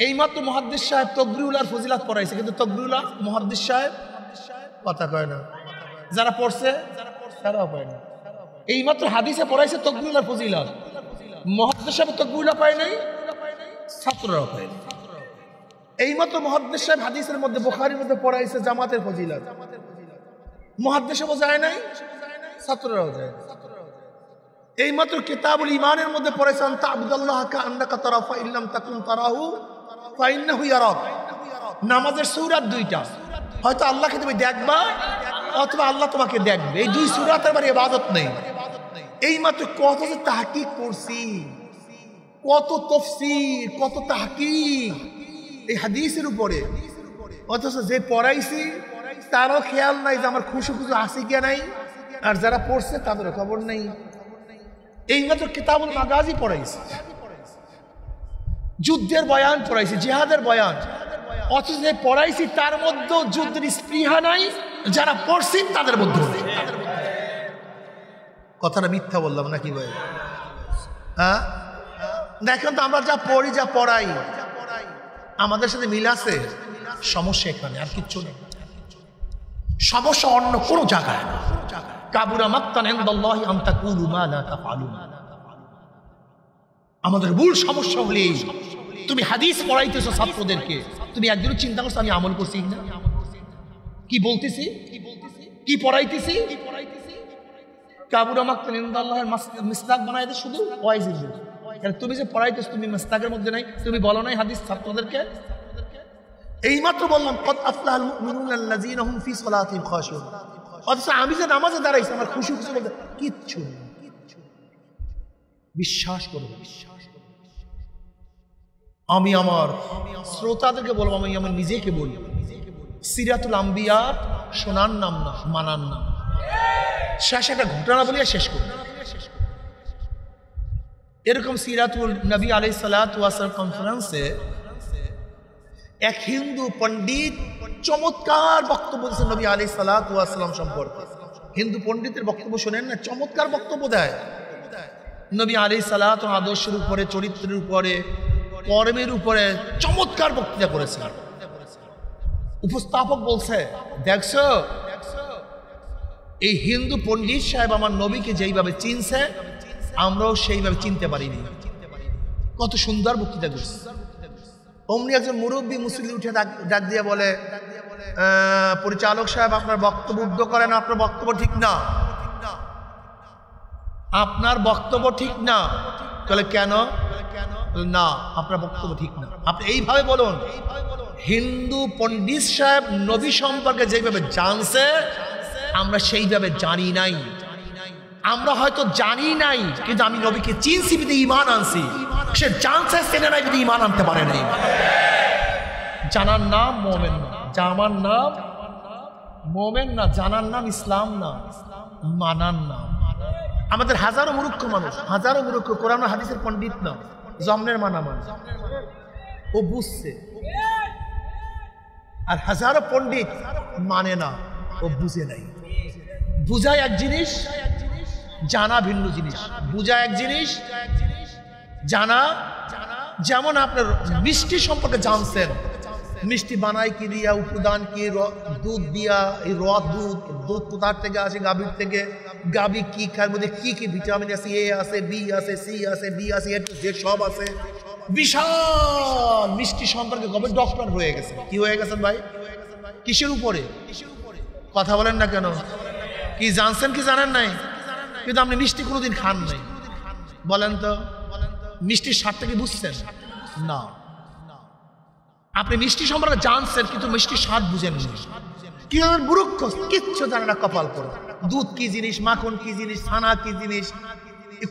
এইমাত্র মুহাদ্দিস সাহেব তকবীরুল্লাহর ফজিলাত পড়াইছে, কিন্তু তকবীরুল্লাহ মুহাদ্দিস সাহেব কথা কয় না। যারা পড়ছে তারাও পায় না। এইমাত্র হাদিসে পড়াইছে তকবীরুল্লাহর ফজিলাত, মুহাদ্দিস সাহেব তকবীরুল্লাহ পায় নাই, ছাত্ররাও পায় না। এইমাত্র মুহাদ্দিস সাহেব হাদিসের মধ্যে বুখারীর মধ্যে পড়াইছে জামাতের ফজিলাত, মুহাদ্দিস সাহেব যায় নাই, ছাত্ররাও যায়। এইমাত্র কিতাবুল ঈমানের মধ্যে পড়াইছে আনতা আবুদাল্লাহ কাআন্নাকা তারা ফাইন লাম তাকুন তারাহু ফাইন্নাহু ইয়ারাক। নামাজের সূরা 2টা, হয়তো আল্লাহকে তুমি দেখবা অথবা আল্লাহ তোমাকে দেখবে। এই 2 সূরাতের মানে ইবাদত নেই। এইমাত্র কত যে তাহকিক করছি, কত তাফসীর, কত তাহকিক এই হাদিসের উপরে, অথচ যে পড়াইছি তারও খেয়াল নাই যে আমার খুশু আছে কি নাই, আর যারা পড়ছে তাদেরও খবর নেই। এইমাত্র কিতাবুল মাগাজি পড়াইছে, যুদ্ধের বয়ান পড়াইছে, জিহাদের বয়ান, অথচ যে পড়াইছি তার মধ্যে যুদ্ধের স্পৃহা নাই, যারা পড়ছেন তাদের মধ্যে। কথাটা মিথ্যা বললাম নাকি ভাই? হ্যাঁ, দেখেন তো আমরা যা পড়ি যা পড়াই আমাদের সাথে মিল আছে? সমস্যা এখানে, আর কিচ্ছু নেই। সমস্যা অন্য কোনো জায়গায় না। কাবুরা মাক্তান ইনদাল্লাহি আন তাকুলু মা লা তাফআলুন। আমাদের মূল সমস্যা হলো তুমি হাদিস পড়াইতেছো ছাত্রদেরকে, তুমি একদিনও চিন্তা করছো আমি আমল করছি না, কি বলতেছি, কি পড়াইতেছি? কাবুরা মাক্তান ইনদাল্লাহির মিসদাক বানাইতে শুধু ওয়াইজির। তুমি যে পড়াইতেছো তুমি মিসদাকের মধ্যে নাই, তুমি বলো নাই হাদিস ছাত্রদেরকে। এইমাত্র বললাম কদ আফলাহাল মুমিনুনা আল্লাযীনা হুম ফি সালাতিহিম খাশিউন, অথচ আমি যে নামাজে দাঁড়াইছি আমার খুশি খুশি বলতে কিচ্ছু নেই। বিশ্বাস করো, আমি আমার শ্রোতাদেরকে বলবো, আমি আমার নিজেকে বলি, সিরাতুল আম্বিয়া শোনার নাম না, মানার নাম। শেষ একটা ঘটনা বলিয়া শেষ করি। এরকম সিরাতুল নবী আলাইহিস সালাতু ওয়াস সালাম কনফারেন্সে এক হিন্দু পণ্ডিত চমৎকার বক্তব্য দিয়েছেন নবী আলাইহিস সালাতু ওয়াস সালাম সম্পর্কে। হিন্দু পণ্ডিতের বক্তব্য শোনেন না, চমৎকার বক্তব্য দেয়। নবী আলাইহিস সালাতু আদর্শের উপরে, চরিত্রের উপরে, কর্মের উপরে চমৎকার বক্তৃতা করেছেন। উপস্থাপক বলছে, দেখছো এই হিন্দু পণ্ডিত সাহেব আমার নবীকে যেইভাবে চিনছে আমরাও সেইভাবে চিনতে পারিনি। কত সুন্দর বক্তৃতা করছে। অমনি একজন মুরব্বী মুসল্লি উঠে ডাক দিয়ে বলে, পরিচালক সাহেব আপনার বক্তব্য উদ্ধ করেন, আপনার বক্তব্য ঠিক না, আপনার বক্তব্য ঠিক না। বলে কেন? না, আপনার বক্তব্য ঠিক না, আপনি এইভাবে বলুন। হিন্দু পণ্ডিত সাহেব নবী সম্পর্কে যেভাবে জানছে আমরা সেইভাবে জানি নাই। আমরা হয়তো জানি নাই, কিন্তু আমি নবীকে চিনছি বিধে ঈমান আনছি। সে জানছে চেনে নাই বিধে ঈমান আনতে পারে নাই। জানার নাম মোমেন না, জামার নাম মোমেন না, জানার নাম ইসলাম না, মানার নাম। আমাদের হাজারো মূর্খ মানুষ, হাজারো মূর্খ, কোরআন হাদিসের পণ্ডিত না, জমনের মানা মানে ও বুঝছে, আর হাজারো পণ্ডিত মানে না, ও বুঝে নাই। বুঝায় এক জিনিস, জানা ভিন্ন জিনিস। বুঝা এক জিনিস, জানা। যেমন আপনার মিষ্টি সম্পর্কে জানছেন, মিষ্টি বানায় কি দিয়া, উপাদান কি, দুধ দিয়া, এই দুধ কোথার থেকে আসে, গাভীর থেকে। গাভী কি খার মধ্যে কি কি ভিটামিন আছে, এ আছে, বি আছে, সি আছে, ডি আছে, যে সব আছে। বিশাল মিষ্টি সম্পর্কে কবে ডক্টর হয়ে গেছে। কি হয়ে গেছেন ভাই? কিসের উপরে? কথা বলেন না কেন? কি জানছেন কি জানেন নাই? কিন্তু আপনি মিষ্টি কোনোদিন খান নাই। বলেন তো, মিষ্টির স্বাদটা কি বুঝছেন? না। আপনি মিষ্টি সম্পর্কে জানছেন কিন্তু মিষ্টির স্বাদ বুঝেন না। কি মূর্খ, কিচ্ছু জানে না। কপাল করে দুধ কি জিনিস, মাখন কি জিনিস, ছানা কি জিনিস,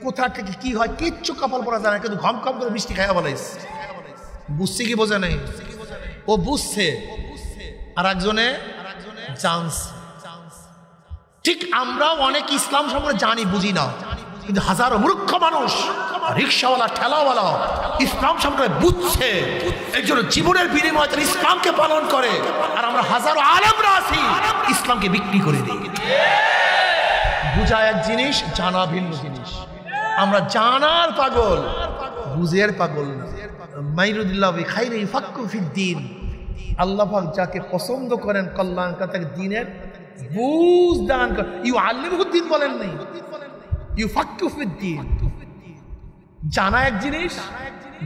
কোথা থেকে কি হয়, কিচ্ছু কপাল পরা জানে, কিন্তু ঘম ঘম করে মিষ্টি খাইয়া বলাইস। বুঝছে কি বোঝে নাই? ও বুঝছে, আর একজনে জানছে। ঠিক আমরাও অনেক ইসলাম সম্পর্কে জানি, বুঝি না, কিন্তু হাজারো মূর্খ মানুষ, রিক্সাওয়ালা, ঠেলাওয়ালা ইসলাম সম্পর্কে বুঝছে, এর জন্য জীবনের বিনিময়ে তারা ইসলামকে পালন করে। আর আমরা হাজারো আলেমরা আছি, ইসলামকে বিক্রি করে দিই। বুঝা এক জিনিস, জানা ভিন্ন জিনিস। আমরা জানার পাগল, বুঝের পাগল না। মাইরুদিল্লাহ বিখাইরি ফাক্কু ফিদ্দিন, আল্লাহ পাক যাকে পছন্দ করেন কল্যাণকার, তাকে দ্বীনের বুঝ দান করেন। ইউআল্লিমুদ্দিন বলেন নাই, ইউফাক্কিহু ফিদ্দিন। জানা এক জিনিস,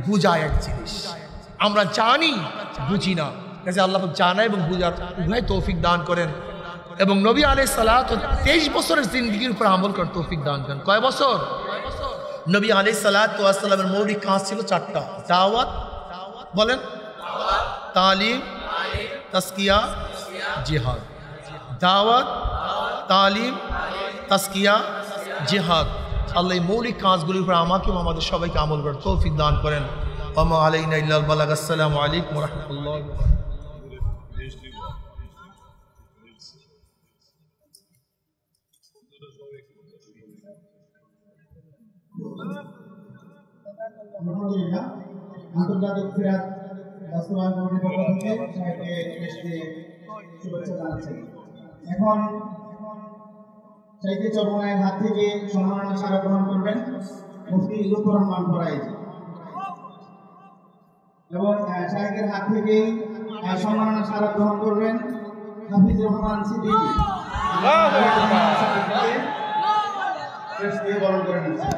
বুঝা এক জিনিস। আমরা জানি, বুঝি না। কাজে আল্লাহ পাক জানা এবং বুঝার উভয় তৌফিক দান করেন। এবং নবী আলাইহিস সালাত 23 বছরের জিন্দেগির উপর আমল করার তৌফিক দান করেন। কয় বছর? নবী আলাইহিস সালাত ওয়াস সালামের মৌলিক কাজ ছিল 4টা। দাওয়াত, বলেন, তালিম, তাসকিয়া, জিহাদ। দাওয়াত, তালিম, তাসকিয়া, জিহাদ। আল্লাহ এই মৌলিক কাজগুলির উপর আমাকে এবং আমাদের সবাইকে আমল করার তৌফিক দান করেন। ওয়া মা আলাইনা ইল্লাল বালাগ। আসসালামু আলাইকুম ওয়া রাহমাতুল্লাহ। আলহামদুলিল্লাহ, আন্তর্জাতিক ফিরাত বাস্তবায়ন কমিটির পক্ষ থেকে সবাইকে শুভেচ্ছা জানাচ্ছি। এখন সাইদি চরমনায়ের হাত থেকে সম্মাননা স্মারক গ্রহণ করবেন মুফতি লুৎফর রহমান ফরাইজ, এবং শাইখের হাত থেকে সম্মাননা স্মারক গ্রহণ করবেন হাফিজ রহমান সিদ্দিকী। বরণ করে নিচ্ছেন।